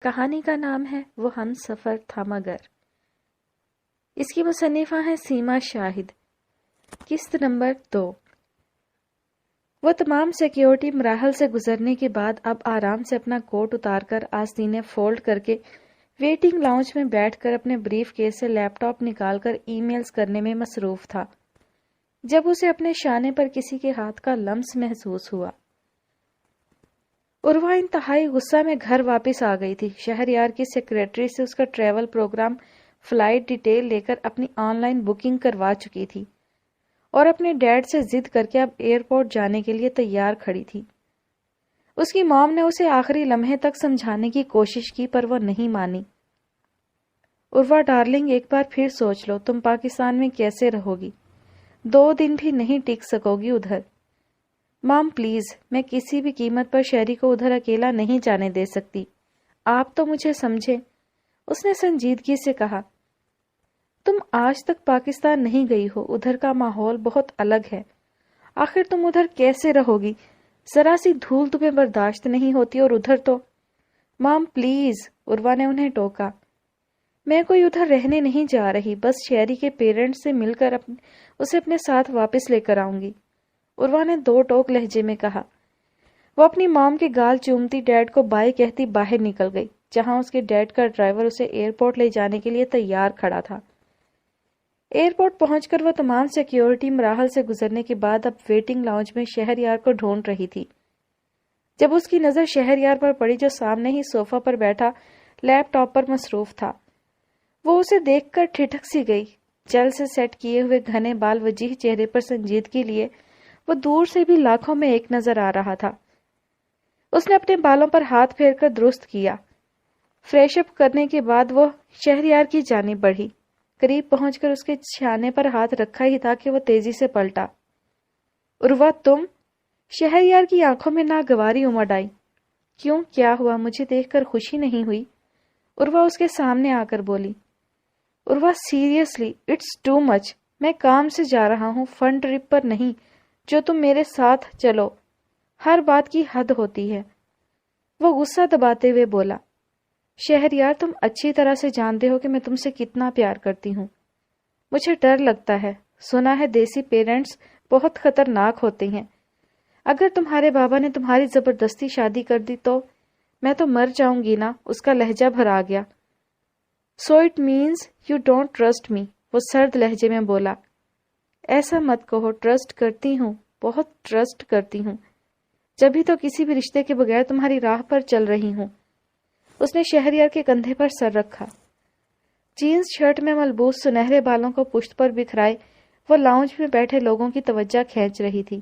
کہانی کا نام ہے وہ ہم سفر تھا مگر۔ اس کی مصنفہ ہیں سیما شاہد۔ قسط نمبر 2۔ وہ تمام سیکیورٹی مراحل سے گزرنے کے بعد اب آرام سے اپنا کوٹ اتار کر آستینیں فولڈ کر کے ویٹنگ لاؤنج میں بیٹھ کر اپنے بریف کیس سے لیپ ٹاپ نکال کر ای میلز کرنے میں مصروف تھا جب اسے اپنے شانے پر کسی کے ہاتھ کا لمس محسوس ہوا۔ عروہ انتہائی غصہ میں گھر واپس آ گئی تھی۔ شہریار کی سیکریٹری سے اس کا ٹریول پروگرام فلائٹ ڈیٹیل لے کر اپنی آن لائن بکنگ کروا چکی تھی اور اپنے ڈیڈ سے ضد کر کے اب ایئرپورٹ جانے کے لیے تیار کھڑی تھی۔ اس کی مام نے اسے آخری لمحے تک سمجھانے کی کوشش کی پر وہ نہیں مانی۔ عروہ ڈارلنگ، ایک بار پھر سوچ لو، تم پاکستان میں کیسے رہو گی؟ 2 دن بھی نہیں ٹک سکو گی ادھر۔ مام پلیز، میں کسی بھی قیمت پر شہری کو ادھر اکیلا نہیں جانے دے سکتی، آپ تو مجھے سمجھے، اس نے سنجیدگی سے کہا۔ تم آج تک پاکستان نہیں گئی ہو، ادھر کا ماحول بہت الگ ہے، آخر تم ادھر کیسے رہو گی؟ ذرا سی دھول تمہیں برداشت نہیں ہوتی اور ادھر تو… مام پلیز، عروہ نے انہیں ٹوکا، میں کوئی ادھر رہنے نہیں جا رہی، بس شہری کے پیرنٹس سے مل کر اسے اپنے ساتھ واپس لے کر آؤں گی، عروہ نے 2 ٹوک لہجے میں کہا۔ وہ اپنی مام کے گال چومتی ڈیڈ کو بائے کہتی باہر نکل گئی، جہاں اس کے ڈیڈ کا ڈرائیور اسے ایئرپورٹ لے جانے کے لیے تیار کھڑا تھا۔ ایئرپورٹ پہنچ کر وہ تمام سیکیورٹی مراحل سے گزرنے کے بعد اب ویٹنگ لاؤنج میں شہریار کو ڈھونڈ رہی تھی۔ جب اس کی نظر شہریار پر پڑی جو سامنے ہی صوفہ پر بیٹھا لیپ ٹاپ پر مصروف تھا، وہ اسے دیکھ کر ٹھٹک سی گئی۔ جل سے سیٹ کیے ہوئے گھنے بال وجیح چہرے پر سنجیدگی لیے وہ دور سے بھی لاکھوں میں ایک نظر آ رہا تھا۔ اس نے اپنے بالوں پر ہاتھ پھیر کر درست کیا۔ فریش اپ کرنے کے بعد وہ شہریار کی جانب بڑھی۔ قریب پہنچ کر اس کے شانے پر ہاتھ رکھا ہی تھا کہ وہ تیزی سے پلٹا۔ عروہ، تم؟ شہریار کی آنکھوں میں ناگواری امڑ آئی۔ کیوں، کیا ہوا؟ مجھے دیکھ کر خوشی نہیں ہوئی؟ عروہ اس کے سامنے آ کر بولی۔ عروہ، سیریسلی اٹس ٹو مچ، میں کام سے جا رہا ہوں، فن ٹرپ پر نہیں جو تم میرے ساتھ چلو، ہر بات کی حد ہوتی ہے، وہ غصہ دباتے ہوئے بولا۔ شہریار، تم اچھی طرح سے جانتے ہو کہ میں تم سے کتنا پیار کرتی ہوں، مجھے ڈر لگتا ہے، سنا ہے دیسی پیرنٹس بہت خطرناک ہوتے ہیں، اگر تمہارے بابا نے تمہاری زبردستی شادی کر دی تو میں تو مر جاؤں گی نا، اس کا لہجہ بھرا گیا۔ So it means you don't trust me, وہ سرد لہجے میں بولا۔ ایسا مت کہو، ٹرسٹ کرتی ہوں، بہت ٹرسٹ کرتی ہوں، جبھی تو کسی بھی رشتے کے بغیر تمہاری راہ پر چل رہی ہوں۔ اس نے شہریار کے کندھے پر سر رکھا۔ جینز شرٹ میں ملبوس سنہرے بالوں کو پشت پر بکھرائے وہ لاؤنج میں بیٹھے لوگوں کی توجہ کھینچ رہی تھی۔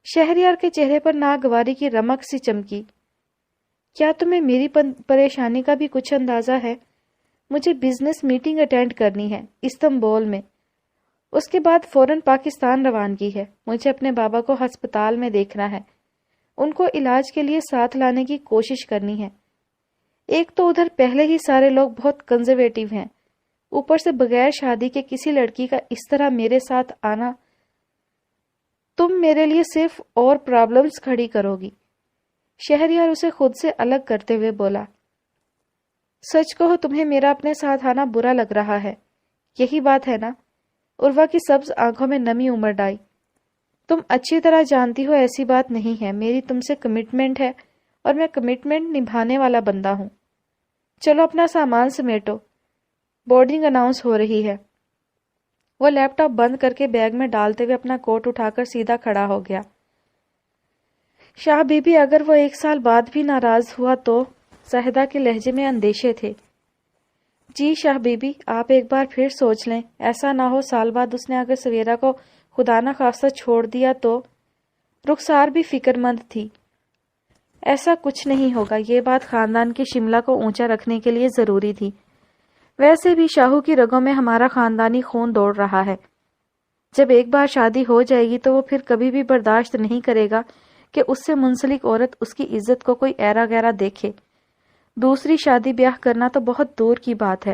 شہریار کے چہرے پر ناگواری کی رمق سی چمکی۔ کیا تمہیں میری پریشانی کا بھی کچھ اندازہ ہے؟ مجھے بزنس میٹنگ اٹینڈ کرنی ہے استنبول میں، اس کے بعد فوراً پاکستان روانگی ہے، مجھے اپنے بابا کو ہسپتال میں دیکھنا ہے، ان کو علاج کے لیے ساتھ لانے کی کوشش کرنی ہے۔ ایک تو ادھر پہلے ہی سارے لوگ بہت کنزرویٹو ہیں، اوپر سے بغیر شادی کے کسی لڑکی کا اس طرح میرے ساتھ آنا، تم میرے لیے صرف اور پرابلمز کھڑی کرو گی۔ شہریار اسے خود سے الگ کرتے ہوئے بولا۔ سچ کہو، تمہیں میرا اپنے ساتھ آنا برا لگ رہا ہے، یہی بات ہے نا؟ عروہ کی سبز آنکھوں میں نمی امڑ آئی۔ تم اچھی طرح جانتی ہو ایسی بات نہیں ہے، میری تم سے کمٹمنٹ ہے اور میں کمٹمنٹ نبھانے والا بندہ ہوں۔ چلو اپنا سامان سمیٹو، بورڈنگ اناؤنس ہو رہی ہے۔ وہ لیپ ٹاپ بند کر کے بیگ میں ڈالتے ہوئے اپنا کوٹ اٹھا کر سیدھا کھڑا ہو گیا۔ شاہ بی بی اگر وہ 1 سال بعد بھی ناراض ہوا تو؟ زاہدہ کے لہجے میں اندیشے تھے۔ جی شاہ بی بی، آپ ایک بار پھر سوچ لیں، ایسا نہ ہو سال بعد اس نے اگر سویرا کو خدا نہ خواستہ چھوڑ دیا تو؟ رخسار بھی فکر مند تھی۔ ایسا کچھ نہیں ہوگا، یہ بات خاندان کی شملہ کو اونچا رکھنے کے لیے ضروری تھی، ویسے بھی شاہو کی رگوں میں ہمارا خاندانی خون دوڑ رہا ہے، جب ایک بار شادی ہو جائے گی تو وہ پھر کبھی بھی برداشت نہیں کرے گا کہ اس سے منسلک عورت اس کی عزت کو کوئی ایرا گیرا دیکھے۔ دوسری شادی بیاہ کرنا تو بہت دور کی بات ہے،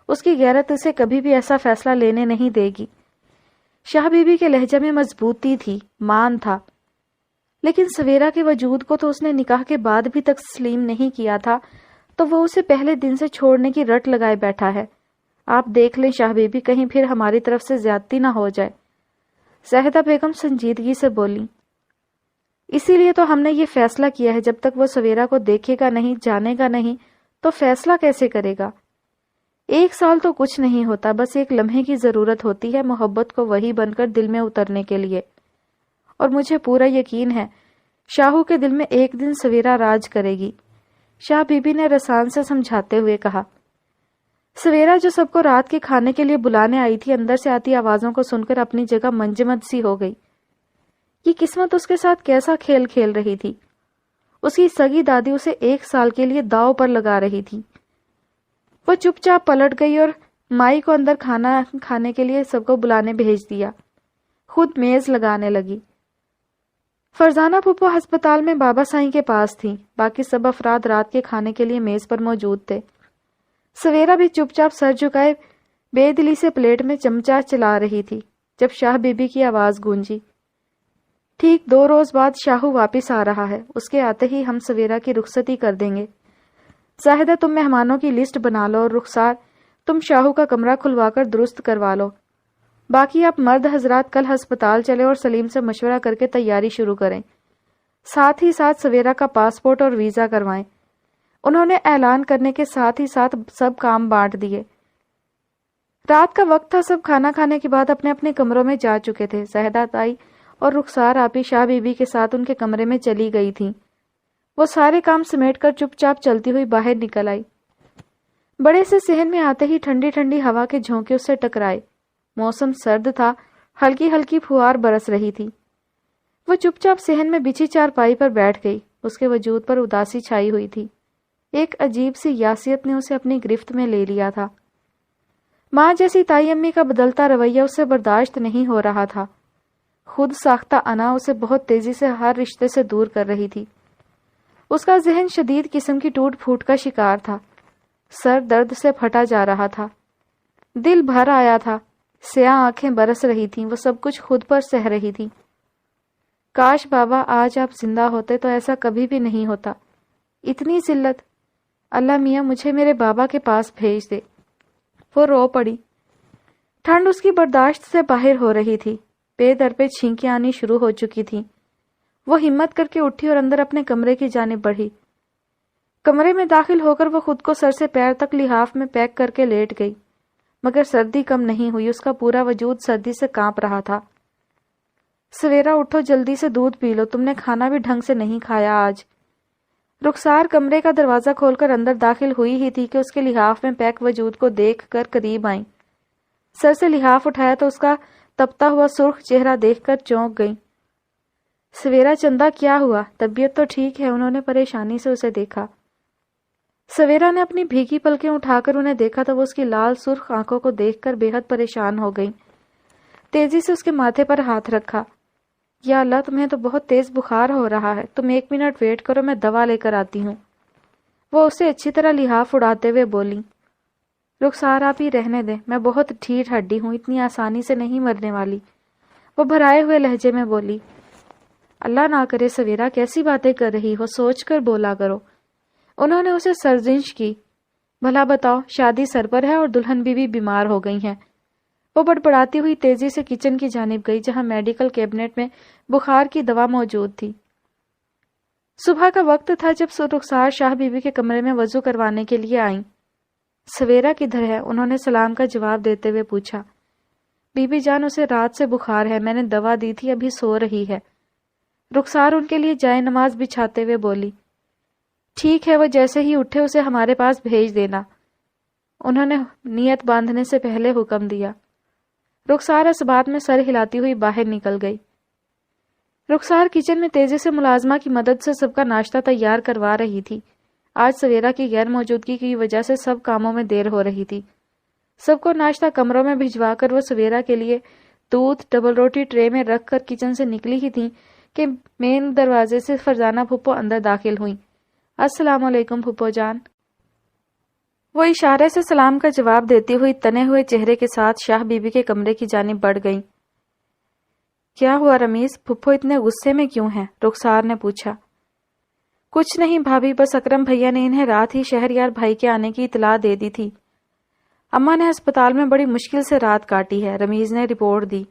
اس کی غیرت اسے کبھی بھی ایسا فیصلہ لینے نہیں دے گی۔ شاہ بی بی کے لہجے میں مضبوطی تھی، مان تھا، لیکن سویرا کے وجود کو تو اس نے نکاح کے بعد بھی تسلیم نہیں کیا تھا، تو وہ اسے پہلے دن سے چھوڑنے کی رٹ لگائے بیٹھا ہے۔ آپ دیکھ لیں شاہ بی بی، کہیں پھر ہماری طرف سے زیادتی نہ ہو جائے۔ زاہدہ بیگم سنجیدگی سے بولی، اسی لیے تو ہم نے یہ فیصلہ کیا ہے، جب تک وہ سویرا کو دیکھے گا نہیں، جانے گا نہیں، تو فیصلہ کیسے کرے گا؟ 1 سال تو کچھ نہیں ہوتا، بس ایک لمحے کی ضرورت ہوتی ہے محبت کو وہی بن کر دل میں اترنے کے لیے۔ اور مجھے پورا یقین ہے شاہو کے دل میں ایک دن سویرا راج کرے گی، شاہ بی بی نے رسان سے سمجھاتے ہوئے کہا۔ سویرا جو سب کو رات کے کھانے کے لیے بلانے آئی تھی، اندر سے آتی آوازوں کو سن کر اپنی جگہ منجمد سی ہو گئی۔ یہ قسمت اس کے ساتھ کیسا کھیل کھیل رہی تھی؟ اس کی سگی دادی اسے 1 سال کے لیے داؤ پر لگا رہی تھی۔ وہ چپ چاپ پلٹ گئی اور مائی کو اندر کھانا کھانے کے لیے سب کو بلانے بھیج دیا، خود میز لگانے لگی۔ فرزانہ پھپھو ہسپتال میں بابا سائیں کے پاس تھی، باقی سب افراد رات کے کھانے کے لیے میز پر موجود تھے۔ سویرا بھی چپ چاپ سر جھکائے بے دلی سے پلیٹ میں چمچہ چلا رہی تھی جب شاہ بی بی کی آواز گونجی، ٹھیک 2 روز بعد شاہو واپس آ رہا ہے، اس کے آتے ہی ہم سویرا کی رخصتی کر دیں گے۔ زاہدہ تم مہمانوں کی لسٹ بنا لو، اور رخسار تم شاہو کا کمرہ کھلوا کر درست کروا لو۔ باقی آپ مرد حضرات کل ہسپتال چلے اور سلیم سے مشورہ کر کے تیاری شروع کریں، ساتھ ہی ساتھ سویرا کا پاسپورٹ اور ویزا کروائیں۔ انہوں نے اعلان کرنے کے ساتھ ہی ساتھ سب کام بانٹ دیے۔ رات کا وقت تھا، سب کھانا کھانے کے بعد اپنے اپنے کمروں میں جا چکے تھے۔ زاہدہ تائی اور رخسار آپی شاہ بی بی کے ساتھ ان کے کمرے میں چلی گئی تھیں۔ وہ سارے کام سمیٹ کر چپ چاپ چلتی ہوئی باہر نکل آئی۔ بڑے سے صحن میں آتے ہی ٹھنڈی ٹھنڈی ہوا کے جھونکے اس سے ٹکرائے۔ موسم سرد تھا، ہلکی ہلکی پھوار برس رہی تھی۔ وہ چپ چاپ صحن میں بچھی چارپائی پر بیٹھ گئی، اس کے وجود پر اداسی چھائی ہوئی تھی۔ ایک عجیب سی یاسیت نے اسے اپنی گرفت میں لے لیا تھا۔ ماں جیسی تائی امی کا بدلتا رویہ اس سے برداشت نہیں ہو رہا تھا۔ خود ساختہ انا اسے بہت تیزی سے ہر رشتے سے دور کر رہی تھی۔ اس کا ذہن شدید قسم کی ٹوٹ پھوٹ کا شکار تھا، سر درد سے پھٹا جا رہا تھا، دل بھر آیا تھا، سیاہ آنکھیں برس رہی تھیں، وہ سب کچھ خود پر سہ رہی تھی۔ کاش بابا آج آپ زندہ ہوتے تو ایسا کبھی بھی نہیں ہوتا، اتنی ذلت، اللہ میاں مجھے میرے بابا کے پاس بھیج دے۔ وہ رو پڑی۔ ٹھنڈ اس کی برداشت سے باہر ہو رہی تھی، پے در پہ چھینکیں آنی شروع ہو چکی تھیں۔ وہ ہمت کر کے اٹھی اور اندر اپنے کمرے کی جانب بڑھی۔ کمرے میں داخل ہو کر وہ خود کو سر سے پیر تک لحاف میں پیک کر کے لیٹ گئی، مگر سردی کم نہیں ہوئی، اس کا پورا وجود سردی سے کانپ رہا تھا۔ سویرا اٹھو، جلدی سے دودھ پی لو، تم نے کھانا بھی ڈھنگ سے نہیں کھایا آج۔ رخسار کمرے کا دروازہ کھول کر اندر داخل ہوئی ہی تھی کہ اس کے لحاف میں پیک وجود کو دیکھ کر قریب آئیں۔ سر سے لحاف اٹھایا تو اس کا تپتا ہوا سرخ چہرہ دیکھ کر چونک گئی۔ سویرا چندہ کیا ہوا؟ طبیعت تو ٹھیک ہے؟ انہوں نے پریشانی سے اسے دیکھا۔ سویرا نے اپنی بھیگی پلکیں اٹھا کر انہیں دیکھا تو وہ اس کی لال سرخ آنکھوں کو دیکھ کر بے حد پریشان ہو گئی۔ تیزی سے اس کے ماتھے پر ہاتھ رکھا۔ یا اللہ، تمہیں تو بہت تیز بخار ہو رہا ہے، تم 1 منٹ ویٹ کرو، میں دوا لے کر آتی ہوں۔ وہ اسے اچھی طرح لحاف اڑاتے ہوئے بولی، رخسار آپ ہی رہنے دیں، میں بہت ڈھیٹ ہڈی ہوں، اتنی آسانی سے نہیں مرنے والی۔ وہ بھرائے ہوئے لہجے میں بولی۔ اللہ نہ کرے سویرا، کیسی باتیں کر رہی ہو، سوچ کر بولا کرو۔ انہوں نے اسے سرزنش کی۔ بھلا بتاؤ، شادی سر پر ہے اور دلہن بیوی بیمار ہو گئی ہیں۔ وہ بڑبڑاتی ہوئی تیزی سے کچن کی جانب گئی جہاں میڈیکل کیبنٹ میں بخار کی دوا موجود تھی۔ صبح کا وقت تھا جب رخسار شاہ بیوی کے کمرے میں وضو کروانے کے لیے آئیں۔ سویرا کدھر ہے؟ انہوں نے سلام کا جواب دیتے ہوئے پوچھا۔ بی بی جان، اسے رات سے بخار ہے، میں نے دوا دی تھی، ابھی سو رہی ہے۔ رخسار ان کے لیے جائے نماز بچھاتے ہوئے بولی۔ ٹھیک ہے، وہ جیسے ہی اٹھے اسے ہمارے پاس بھیج دینا، انہوں نے نیت باندھنے سے پہلے حکم دیا۔ رخسار اس بات میں سر ہلاتی ہوئی باہر نکل گئی۔ رخسار کچن میں تیزی سے ملازمہ کی مدد سے سب کا ناشتہ تیار کروا رہی تھی۔ آج سویرا کی غیر موجودگی کی وجہ سے سب کاموں میں دیر ہو رہی تھی۔ سب کو ناشتہ کمروں میں بھجوا کر وہ سویرا کے لیے دودھ ڈبل روٹی ٹرے میں رکھ کر کچن سے نکلی ہی تھی کہ مین دروازے سے فرزانہ پھپھو اندر داخل ہوئیں۔ السلام علیکم پھپھو جان۔ وہ اشارے سے سلام کا جواب دیتی ہوئی تنے ہوئے چہرے کے ساتھ شاہ بی بی کے کمرے کی جانب بڑھ گئیں۔ کیا ہوا رمیز، پھپھو اتنے غصے میں کیوں ہیں؟ رخسار نے پوچھا۔ کچھ نہیں بھابھی، بس اکرم بھیا نے انہیں رات ہی شہریار بھائی کے آنے کی اطلاع دے دی تھی۔ اماں نے ہسپتال میں بڑی مشکل سے رات کاٹی ہے، رمیز نے رپورٹ دی۔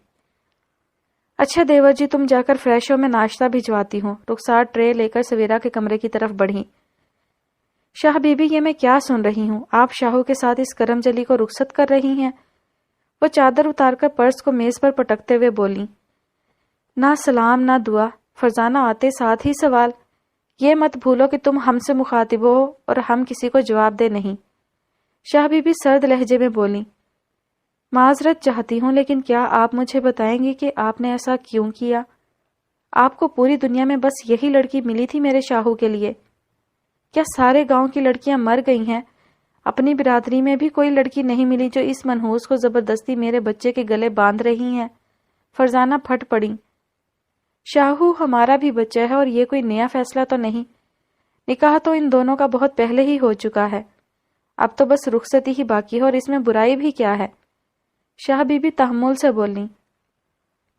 اچھا دیور جی، تم جا کر فریش ہو، میں ناشتہ بھجواتی ہوں۔ رخسار ٹرے لے کر سویرا کے کمرے کی طرف بڑھی۔ شاہ بی بی، یہ میں کیا سن رہی ہوں؟ آپ شاہو کے ساتھ اس کرم جلی کو رخصت کر رہی ہیں؟ وہ چادر اتار کر پرس کو میز پر پٹکتے ہوئے بولی۔ نہ سلام نہ دعا، فرزانہ آتے ساتھ ہی سوال۔ یہ مت بھولو کہ تم ہم سے مخاطب ہو اور ہم کسی کو جواب دے نہیں۔ شاہ بی بی سرد لہجے میں بولی۔ معذرت چاہتی ہوں، لیکن کیا آپ مجھے بتائیں گی کہ آپ نے ایسا کیوں کیا؟ آپ کو پوری دنیا میں بس یہی لڑکی ملی تھی میرے شاہو کے لیے؟ کیا سارے گاؤں کی لڑکیاں مر گئی ہیں؟ اپنی برادری میں بھی کوئی لڑکی نہیں ملی جو اس منحوس کو زبردستی میرے بچے کے گلے باندھ رہی ہیں؟ فرزانہ پھٹ پڑی۔ شاہو ہمارا بھی بچہ ہے اور یہ کوئی نیا فیصلہ تو نہیں۔ نکاح تو ان دونوں کا بہت پہلے ہی ہو چکا ہے، اب تو بس رخصتی ہی باقی ہے، اور اس میں برائی بھی کیا ہے؟ شاہ بی بی تحمل سے بولی۔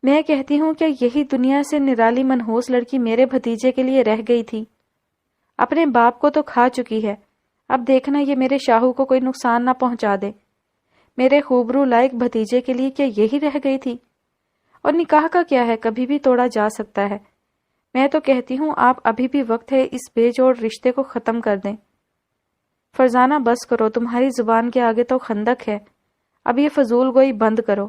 میں کہتی ہوں کہ یہی دنیا سے نرالی منحوس لڑکی میرے بھتیجے کے لیے رہ گئی تھی، اپنے باپ کو تو کھا چکی ہے، اب دیکھنا یہ میرے شاہو کو کوئی نقصان نہ پہنچا دے۔ میرے خوبرو لائق بھتیجے کے لیے کیا یہی رہ گئی تھی؟ اور نکاح کا کیا ہے، کبھی بھی توڑا جا سکتا ہے۔ میں تو کہتی ہوں آپ ابھی بھی وقت ہے اس بے جوڑ رشتے کو ختم کر دیں۔ فرزانہ بس کرو، تمہاری زبان کے آگے تو خندق ہے، اب یہ فضول گوئی بند کرو۔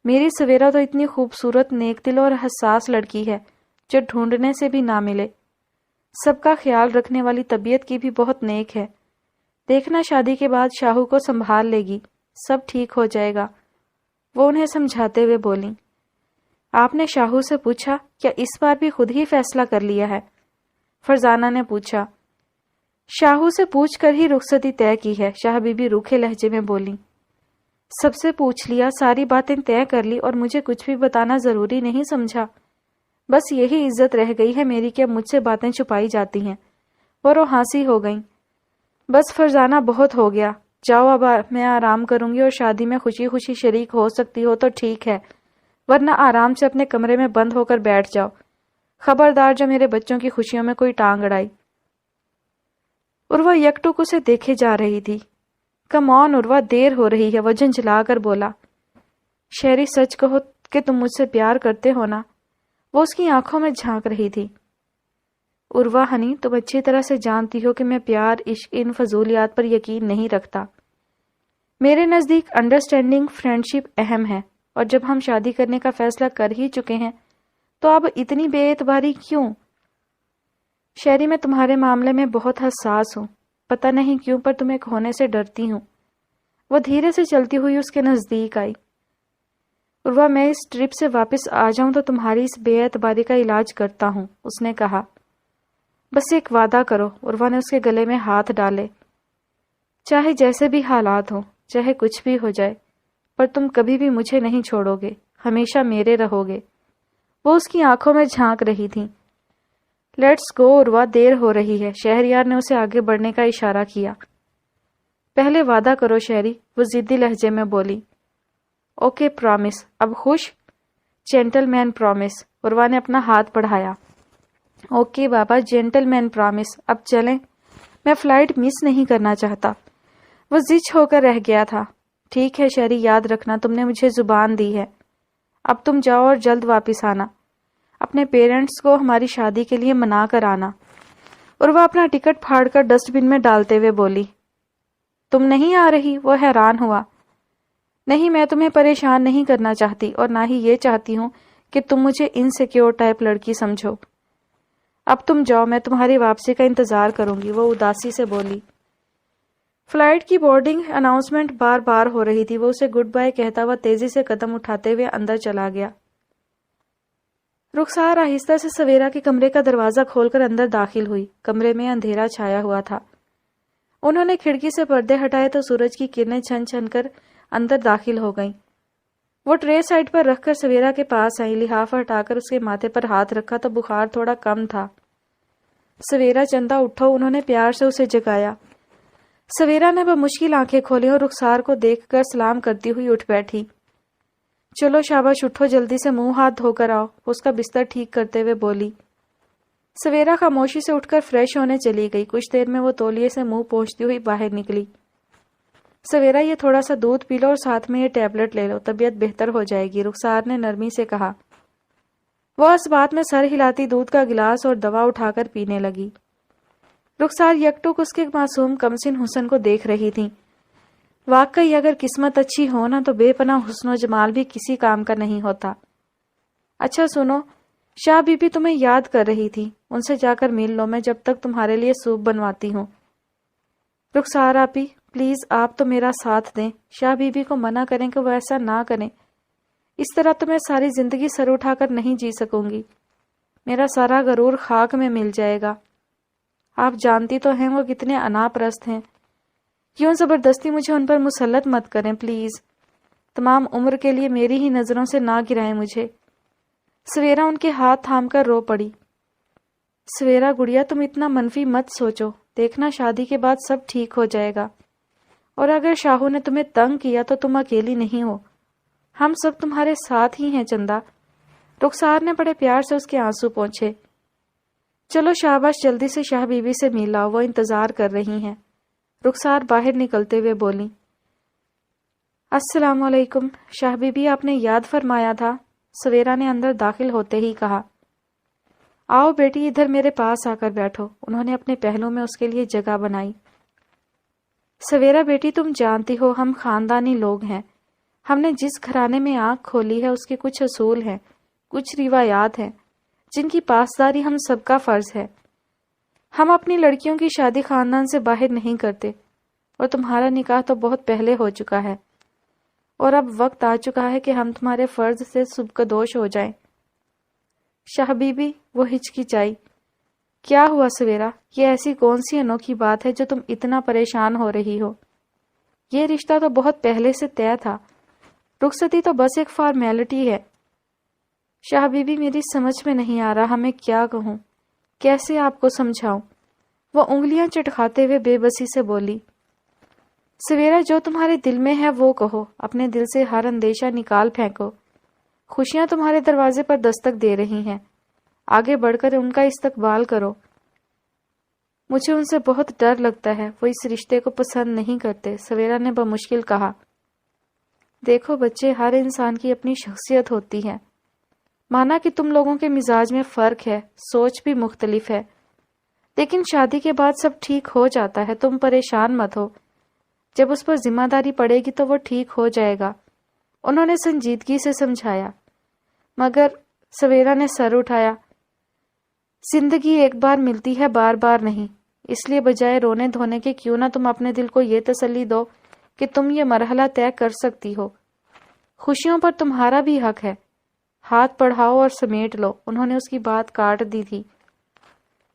میری سویرا تو اتنی خوبصورت، نیک دل اور حساس لڑکی ہے جو ڈھونڈنے سے بھی نہ ملے، سب کا خیال رکھنے والی طبیعت کی بھی بہت نیک ہے۔ دیکھنا شادی کے بعد شاہو کو سنبھال لے گی، سب ٹھیک ہو جائے گا۔ وہ انہیں سمجھاتے ہوئے بولیں۔ آپ نے شاہو سے پوچھا کیا اس بار بھی خود ہی فیصلہ کر لیا ہے؟ فرزانہ نے پوچھا۔ شاہو سے پوچھ کر ہی رخصتی طے کی ہے، شاہ بی بی روکھے لہجے میں بولی۔ سب سے پوچھ لیا، ساری باتیں طے کر لی اور مجھے کچھ بھی بتانا ضروری نہیں سمجھا؟ بس یہی عزت رہ گئی ہے میری کہ اب مجھ سے باتیں چھپائی جاتی ہیں۔ وہ روحانسی ہو گئیں۔ بس فرزانہ بہت ہو گیا، جاؤ اب میں آرام کروں گی، اور شادی میں خوشی خوشی شریک ہو سکتی ہو تو ٹھیک ہے، ورنہ آرام سے اپنے کمرے میں بند ہو کر بیٹھ جاؤ۔ خبردار جو میرے بچوں کی خوشیوں میں کوئی ٹانگ اڑائی۔ عروہ یک ٹک اسے دیکھے جا رہی تھی۔ کم آن عروہ، دیر ہو رہی ہے، وہ جھنجھلا کر بولا۔ شہری سچ کہو کہ تم مجھ سے پیار کرتے ہو نا؟ وہ اس کی آنکھوں میں جھانک رہی تھی۔ عروہ ہنی، تم اچھی طرح سے جانتی ہو کہ میں پیار، عشق، ان فضولیات پر یقین نہیں رکھتا۔ میرے نزدیک انڈرسٹینڈنگ، فرینڈشپ اہم ہے، اور جب ہم شادی کرنے کا فیصلہ کر ہی چکے ہیں تو اب اتنی بے اعتباری کیوں؟ شہری، میں تمہارے معاملے میں بہت حساس ہوں، پتہ نہیں کیوں پر تمہیں کھونے سے ڈرتی ہوں۔ وہ دھیرے سے چلتی ہوئی اس کے نزدیک آئی۔ عروہ، میں اس ٹرپ سے واپس آ جاؤں تو تمہاری اس بے اعتباری کا علاج کرتا ہوں، اس نے کہا۔ بس ایک وعدہ کرو، عروہ نے اس کے گلے میں ہاتھ ڈالے۔ چاہے جیسے بھی حالات ہوں، چاہے کچھ بھی ہو جائے، پر تم کبھی بھی مجھے نہیں چھوڑو گے، ہمیشہ میرے رہو گے۔ وہ اس کی آنکھوں میں جھانک رہی تھی۔ لیٹس گو عروہ، دیر ہو رہی ہے، شہریار نے اسے آگے بڑھنے کا اشارہ کیا۔ پہلے وعدہ کرو شہری، وہ ضدی لہجے میں بولی۔ اوکے پرامس، اب خوش؟ جینٹل مین پرامس، عروہ نے اپنا ہاتھ بڑھایا۔ اوکے بابا، جینٹل مین پرامس، اب چلیں، میں فلائٹ مس نہیں کرنا چاہتا۔ وہ زچ ہو کر رہ گیا تھا۔ ٹھیک ہے شہری، یاد رکھنا تم نے مجھے زبان دی ہے، اب تم جاؤ اور جلد واپس آنا، اپنے پیرنٹس کو ہماری شادی کے لیے منا کر آنا۔ عروہ اپنا ٹکٹ پھاڑ کر ڈسٹ بن میں ڈالتے ہوئے بولی۔ تم نہیں آ رہی؟ وہ حیران ہوا۔ نہیں، میں تمہیں پریشان نہیں کرنا چاہتی، اور نہ ہی یہ چاہتی ہوں کہ تم مجھے انسیکیور ٹائپ لڑکی سمجھو۔ اب تم جاؤ، میں تمہاری واپسی کا انتظار کروں گی، وہ اداسی سے بولی۔ فلائٹ کی بورڈنگ اناؤنسمنٹ بار بار ہو رہی تھی، وہ اسے گڈ بائی کہتا ہوا تیزی سے قدم اٹھاتے ہوئے اندر چلا گیا۔ رخسار آہستہ سے سویرا کے کمرے کا دروازہ کھول کر اندر داخل ہوئی۔ کمرے میں اندھیرا چھایا ہوا تھا۔ انہوں نے کھڑکی سے پردے ہٹائے تو سورج کی کرنیں چھن چھن کر اندر داخل ہو گئیں۔ وہ ٹرے سائڈ پر رکھ کر سویرا کے پاس آئی، لحافہ ہٹا کر اس کے ماتھے پر ہاتھ رکھا تو بخار تھوڑا کم تھا۔ سویرا چندا اٹھو، انہوں نے پیار سے اسے جگایا۔ سویرا نے بمشکل آنکھیں کھولی اور رخسار کو دیکھ کر سلام کرتی ہوئی اٹھ بیٹھی۔ چلو شاباش، اٹھو، جلدی سے منہ ہاتھ دھو کر آؤ، اس کا بستر ٹھیک کرتے ہوئے بولی۔ سویرا خاموشی سے اٹھ کر فریش ہونے چلی گئی۔ کچھ دیر میں وہ تولیے سے منہ پوچھتی ہوئی باہر نکلی۔ سویرا، یہ تھوڑا سا دودھ پی لو اور ساتھ میں یہ ٹیبلٹ لے لو، طبیعت بہتر ہو جائے گی، رخسار نے نرمی سے کہا۔ وہ اس بات میں سر ہلاتی دودھ کا گلاس اور دوا اٹھا کر پینے لگی۔ رخسار یکٹک اس کے معصوم کمسن حسن کو دیکھ رہی تھی۔ واقعی اگر قسمت اچھی ہو نا تو بے پناہ حسن و جمال بھی کسی کام کا نہیں ہوتا۔ اچھا سنو، شاہ بی بی تمہیں یاد کر رہی تھی، ان سے جا کر مل لو، میں جب تک تمہارے لیے سوپ بنواتی ہوں۔ رخسار آپی پلیز آپ تو میرا ساتھ دیں، شاہ بی بی کو منع کریں کہ وہ ایسا نہ کریں، اس طرح تو میں ساری زندگی سر اٹھا کر نہیں جی سکوں گی، میرا سارا غرور خاک میں مل جائے گا۔ آپ جانتی تو ہیں وہ کتنے انا پرست ہیں، یوں زبردستی مجھے ان پر مسلط مت کریں پلیز، تمام عمر کے لیے میری ہی نظروں سے نہ گرائیں مجھے۔ سویرا ان کے ہاتھ تھام کر رو پڑی۔ سویرا گڑیا تم اتنا منفی مت سوچو، دیکھنا شادی کے بعد سب ٹھیک ہو جائے گا، اور اگر شاہو نے تمہیں تنگ کیا تو تم اکیلی نہیں ہو، ہم سب تمہارے ساتھ ہی ہیں چندا۔ رخسار نے بڑے پیار سے اس کے آنسو پونچھے۔ چلو شاباش، جلدی سے شاہ بی بی سے مل آؤ، وہ انتظار کر رہی ہیں، رخسار باہر نکلتے ہوئے بولی۔ السلام علیکم شاہ بی بی، آپ نے یاد فرمایا تھا، سویرا نے اندر داخل ہوتے ہی کہا۔ آؤ بیٹی ادھر میرے پاس آ کر بیٹھو، انہوں نے اپنے پہلو میں اس کے لیے جگہ بنائی۔ سویرا بیٹی تم جانتی ہو ہم خاندانی لوگ ہیں، ہم نے جس گھرانے میں آنکھ کھولی ہے اس کے کچھ اصول ہیں، کچھ روایات ہیں جن کی پاسداری ہم سب کا فرض ہے۔ ہم اپنی لڑکیوں کی شادی خاندان سے باہر نہیں کرتے، اور تمہارا نکاح تو بہت پہلے ہو چکا ہے، اور اب وقت آ چکا ہے کہ ہم تمہارے فرض سے سبکدوش ہو جائیں۔ شاہ بی بی وہ ہچکچائی۔ کیا ہوا سویرا، یہ ایسی کون سی انوکھی بات ہے جو تم اتنا پریشان ہو رہی ہو؟ یہ رشتہ تو بہت پہلے سے طے تھا، رخصتی تو بس ایک فارمیلٹی ہے۔ شاہ بی بی میری سمجھ میں نہیں آ رہا میں کیا کہوں، کیسے آپ کو سمجھاؤں، وہ انگلیاں چٹکھاتے ہوئے بے بسی سے بولی۔ سویرا جو تمہارے دل میں ہے وہ کہو، اپنے دل سے ہر اندیشہ نکال پھینکو، خوشیاں تمہارے دروازے پر دستک دے رہی ہیں، آگے بڑھ کر ان کا استقبال کرو۔ مجھے ان سے بہت ڈر لگتا ہے، وہ اس رشتے کو پسند نہیں کرتے، سویرا نے بمشکل کہا۔ دیکھو بچے، ہر انسان کی اپنی شخصیت ہوتی ہے، مانا کہ تم لوگوں کے مزاج میں فرق ہے، سوچ بھی مختلف ہے، لیکن شادی کے بعد سب ٹھیک ہو جاتا ہے، تم پریشان مت ہو، جب اس پر ذمہ داری پڑے گی تو وہ ٹھیک ہو جائے گا، انہوں نے سنجیدگی سے سمجھایا۔ مگر سویرا نے سر اٹھایا۔ زندگی ایک بار ملتی ہے، بار بار نہیں، اس لیے بجائے رونے دھونے کے کیوں نہ تم اپنے دل کو یہ تسلی دو کہ تم یہ مرحلہ طے کر سکتی ہو، خوشیوں پر تمہارا بھی حق ہے، ہاتھ بڑھاؤ اور سمیٹ لو، انہوں نے اس کی بات کاٹ دی تھی۔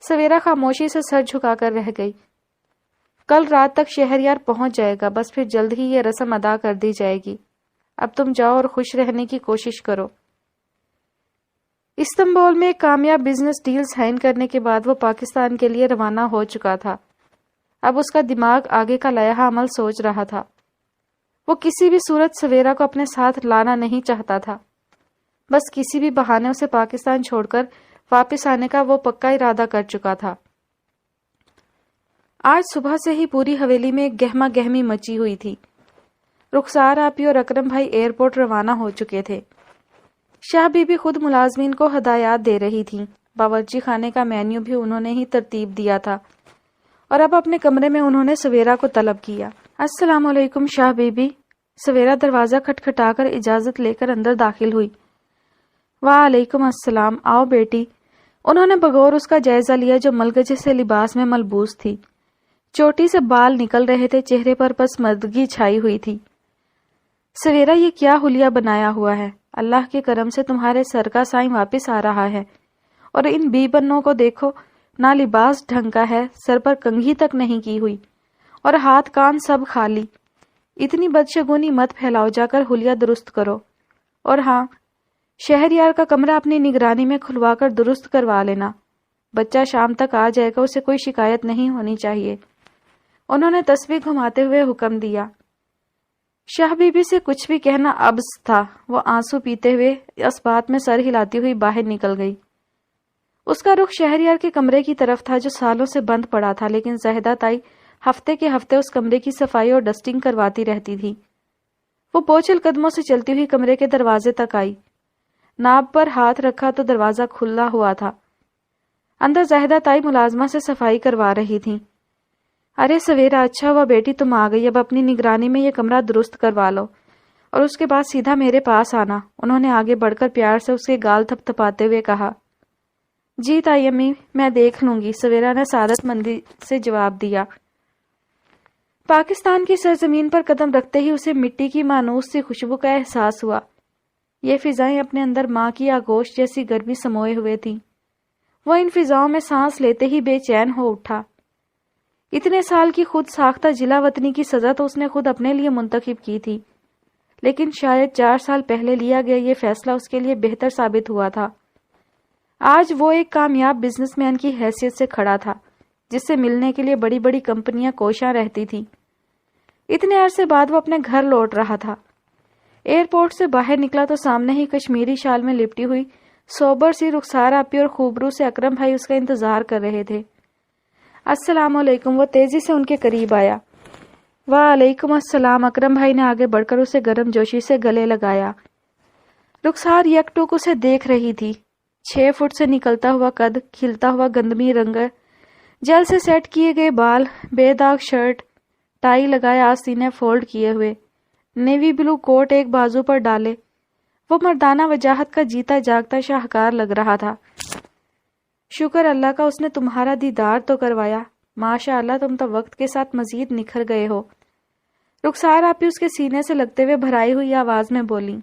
سویرا خاموشی سے سر جھکا کر رہ گئی۔ کل رات تک شہریار پہنچ جائے گا، بس پھر جلد ہی یہ رسم ادا کر دی جائے گی، اب تم جاؤ اور خوش رہنے کی کوشش کرو۔ استنبول میں ایک کامیاب بزنس ڈیل سائن کرنے کے بعد وہ پاکستان کے لیے روانہ ہو چکا تھا۔ اب اس کا دماغ آگے کا لائحہ عمل سوچ رہا تھا۔ وہ کسی بھی صورت سویرا کو اپنے ساتھ لانا نہیں چاہتا تھا، بس کسی بھی بہانے اسے پاکستان چھوڑ کر واپس آنے کا وہ پکا ارادہ کر چکا تھا۔ آج صبح سے ہی پوری حویلی میں ایک گہما گہمی مچی ہوئی تھی۔ رخسار آپی اور اکرم بھائی ایئرپورٹ روانہ ہو چکے تھے۔ شاہ بی بی خود ملازمین کو ہدایات دے رہی تھیں، باورچی خانے کا مینیو بھی انہوں نے ہی ترتیب دیا تھا، اور اب اپنے کمرے میں انہوں نے سویرا کو طلب کیا۔ السلام علیکم شاہ بی بی، سویرا دروازہ کھٹکھٹا کر اجازت لے کر اندر داخل ہوئی۔ وعلیکم السلام، آؤ بیٹی، انہوں نے بغور اس کا جائزہ لیا جو ملگجے سے لباس میں ملبوس تھی، چوٹی سے بال نکل رہے تھے، چہرے پر پسماندگی چھائی ہوئی تھی۔ سویرا یہ کیا حلیہ بنایا ہوا ہے، اللہ کے کرم سے تمہارے سر کا سائیں واپس آ رہا ہے، اور ان بی بنوں کو دیکھو، نہ لباس ڈھنگ کا ہے، سر پر کنگھی تک نہیں کی ہوئی، اور ہاتھ کان سب خالی، اتنی بدشگونی مت پھیلاؤ، جا کر حلیہ درست کرو، اور ہاں شہریار کا کمرہ اپنی نگرانی میں کھلوا کر درست کروا لینا، بچہ شام تک آ جائے گا، اسے کوئی شکایت نہیں ہونی چاہیے، انہوں نے تسبیح گھماتے ہوئے حکم دیا۔ شاہ بی بی سے کچھ بھی کہنا عبث تھا، وہ آنسو پیتے ہوئے اس بات میں سر ہلاتی ہوئی باہر نکل گئی۔ اس کا رخ شہریار کے کمرے کی طرف تھا جو سالوں سے بند پڑا تھا، لیکن زاہدہ تائی ہفتے کے ہفتے اس کمرے کی صفائی اور ڈسٹنگ کرواتی رہتی تھی۔ وہ بوچھل قدموں سے چلتی ہوئی کمرے کے دروازے تک آئی۔ ناب پر ہاتھ رکھا تو دروازہ کھلا ہوا تھا۔ اندر زاہدہ تائی ملازمہ سے صفائی کروا رہی تھی۔ ارے سویرا، اچھا ہوا بیٹی تم آ گئی، اب اپنی نگرانی میں یہ کمرہ درست کروا لو اور اس کے بعد سیدھا میرے پاس آنا، انہوں نے آگے بڑھ کر پیار سے اس کے گال تھپ تھپاتے ہوئے کہا۔ جی تائی امی، میں دیکھ لوں گی، سویرا نے سعادت مندی سے جواب دیا۔ پاکستان کی سرزمین پر قدم رکھتے ہی اسے مٹی کی مانوس سی خوشبو کا احساس ہوا۔ یہ فضائیں اپنے اندر ماں کی آغوش جیسی گرمی سموئے ہوئے تھیں۔ وہ ان فضاؤں میں سانس لیتے ہی بے چین ہو اٹھا۔ اتنے سال کی خود ساختہ جلا وطنی کی سزا تو اس نے خود اپنے لیے منتخب کی تھی، لیکن شاید 4 سال پہلے لیا گیا یہ فیصلہ اس کے لیے بہتر ثابت ہوا تھا۔ آج وہ ایک کامیاب بزنس مین کی حیثیت سے کھڑا تھا، جس سے ملنے کے لیے بڑی بڑی کمپنیاں کوشاں رہتی تھیں۔ اتنے عرصے بعد وہ اپنے گھر لوٹ رہا تھا۔ ایئرپورٹ سے باہر نکلا تو سامنے ہی کشمیری شال میں لپٹی ہوئی سوبر سی رخسار آپی اور خوبرو سے اکرم بھائی اس کا انتظار کر رہے تھے۔ السلام علیکم، وہ تیزی سے ان کے قریب آیا۔ وعلیکم السلام، اکرم بھائی نے آگے بڑھ کر اسے گرم جوشی سے گلے لگایا۔ رخسار یک ٹوک اسے دیکھ رہی تھی۔ 6 فٹ سے نکلتا ہوا قد، کھلتا ہوا گندمی رنگ، جل سے سیٹ کیے گئے بال، بے داغ شرٹ، ٹائی لگایا آستینے فولڈ کیے ہوئے، نیوی بلو کوٹ ایک بازو پر ڈالے، وہ مردانہ وجاہت کا جیتا جاگتا شاہکار لگ رہا تھا۔ شکر اللہ کا اس نے تمہارا دیدار تو کروایا، ماشاء اللہ تم تو وقت کے ساتھ مزید نکھر گئے ہو۔ رخسار آپی اس کے سینے سے لگتے ہوئے بھرائی ہوئی آواز میں بولی۔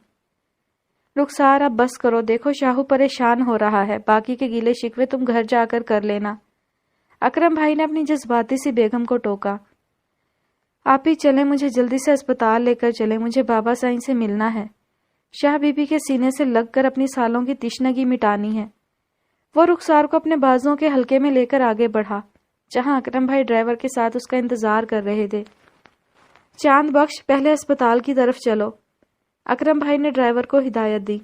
رخسار اب بس کرو، دیکھو شاہو پریشان ہو رہا ہے، باقی کے گیلے شکوے تم گھر جا کر لینا، اکرم بھائی نے اپنی جذباتی سی بیگم کو ٹوکا۔ آپی چلیں، مجھے جلدی سے اسپتال لے کر چلیں، مجھے بابا سائیں سے ملنا ہے، شاہ بی بی کے سینے سے لگ کر اپنی سالوں کی تشنگی مٹانی ہے۔ وہ رخسار کو اپنے بازوؤں کے حلقے میں لے کر آگے بڑھا، جہاں اکرم بھائی ڈرائیور کے ساتھ اس کا انتظار کر رہے تھے۔ چاند بخش، پہلے اسپتال کی طرف چلو، اکرم بھائی نے ڈرائیور کو ہدایت دی۔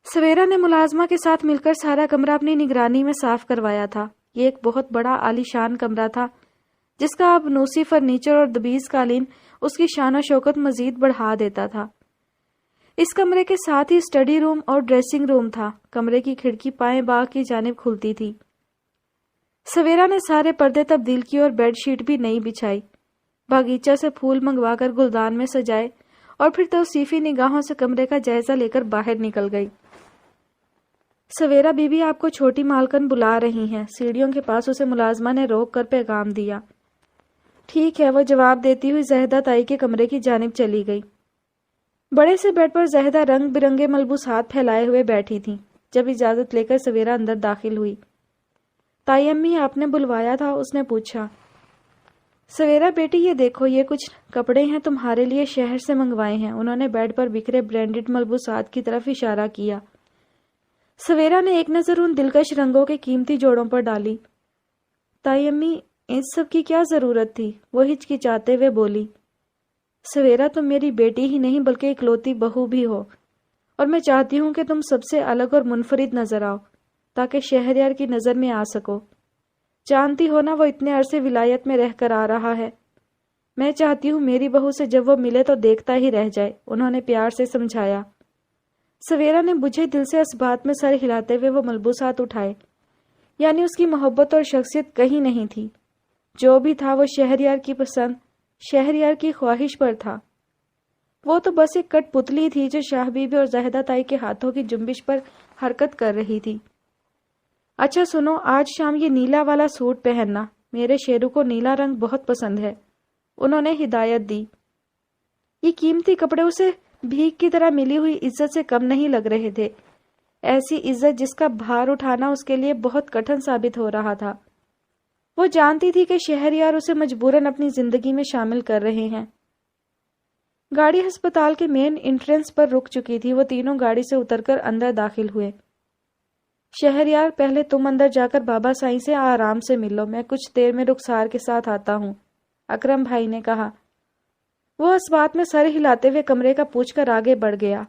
سویرا نے ملازمہ کے ساتھ مل کر سارا کمرہ اپنی نگرانی میں صاف کروایا تھا۔ یہ ایک بہت بڑا عالی شان کمرہ تھا، جس کا اب نوسی فرنیچر اور دبیز قالین اس کی شان و شوکت مزید بڑھا دیتا تھا۔ اس کمرے کے ساتھ ہی اسٹڈی روم اور ڈریسنگ روم تھا۔ کمرے کی کھڑکی پائیں باغ کی جانب کھلتی تھی۔ سویرا نے سارے پردے تبدیل کیے اور بیڈ شیٹ بھی نئی بچھائی، باغیچہ سے پھول منگوا کر گلدان میں سجائے، اور پھر توصیفی نگاہوں سے کمرے کا جائزہ لے کر باہر نکل گئی۔ سویرا بی بی آپ کو چھوٹی مالکن بلا رہی ہیں، سیڑھیوں کے پاس اسے ملازمہ نے روک کر پیغام دیا۔ ٹھیک ہے، وہ جواب دیتی ہوئی زاہدہ تائی کے کمرے کی جانب چلی گئی۔ بڑے سے بیڈ پر زاہدہ رنگ برنگے ملبوسات پھیلائے ہوئے بیٹھی تھی۔ جب اجازت لے کر سویرا اندر داخل ہوئی۔ تائی امی آپ نے بلوایا تھا؟ اس نے پوچھا۔ سویرا بیٹی یہ دیکھو، یہ کچھ کپڑے ہیں تمہارے لیے شہر سے منگوائے ہیں، انہوں نے بیڈ پر بکھرے برانڈڈ ملبوسات کی طرف اشارہ کیا۔ سویرا نے ایک نظر ان دلکش رنگوں کے قیمتی جوڑوں پر ڈالی۔ تائی امی اس سب کی کیا ضرورت تھی؟ وہ ہچکچاتے ہوئے بولی۔ سویرا تم میری بیٹی ہی نہیں بلکہ اکلوتی بہو بھی ہو، اور میں چاہتی ہوں کہ تم سب سے الگ اور منفرد نظر آؤ تاکہ شہریار کی نظر میں آ سکو۔ جانتی ہو نا وہ اتنے عرصے ولایت میں رہ کر آ رہا ہے، میں چاہتی ہوں میری بہو سے جب وہ ملے تو دیکھتا ہی رہ جائے، انہوں نے پیار سے سمجھایا۔ سویرا نے بجھے دل سے اس بات میں سر ہلاتے ہوئے وہ ملبوسات اٹھائے، یعنی اس کی محبت اور شخصیت کہیں نہیں تھی، جو بھی تھا وہ شہریار کی پسند، شہریار کی خواہش پر تھا۔ وہ تو بس ایک کٹ پتلی تھی جو شاہ بی بی اور زاہدہ تائی کے ہاتھوں کی جنبش پر حرکت کر رہی تھی۔ اچھا سنو، آج شام یہ نیلا والا سوٹ پہننا، میرے شیرو کو نیلا رنگ بہت پسند ہے، انہوں نے ہدایت دی۔ یہ قیمتی کپڑے اسے بھیک کی طرح ملی ہوئی عزت سے کم نہیں لگ رہے تھے، ایسی عزت جس کا بھار اٹھانا اس کے لیے بہت کٹھن ثابت ہو رہا تھا۔ وہ جانتی تھی کہ شہریار اسے مجبوراً اپنی زندگی میں شامل کر رہے ہیں۔ گاڑی ہسپتال کے مین انٹرنس پر رک چکی تھی۔ وہ تینوں گاڑی سے اتر کر اندر داخل ہوئے۔ شہریار پہلے تم اندر جا کر بابا سائیں سے آرام سے مل لو، میں کچھ دیر میں رخسار کے ساتھ آتا ہوں، اکرم بھائی نے کہا۔ وہ اس بات میں سر ہلاتے ہوئے کمرے کا پوچھ کر آگے بڑھ گیا۔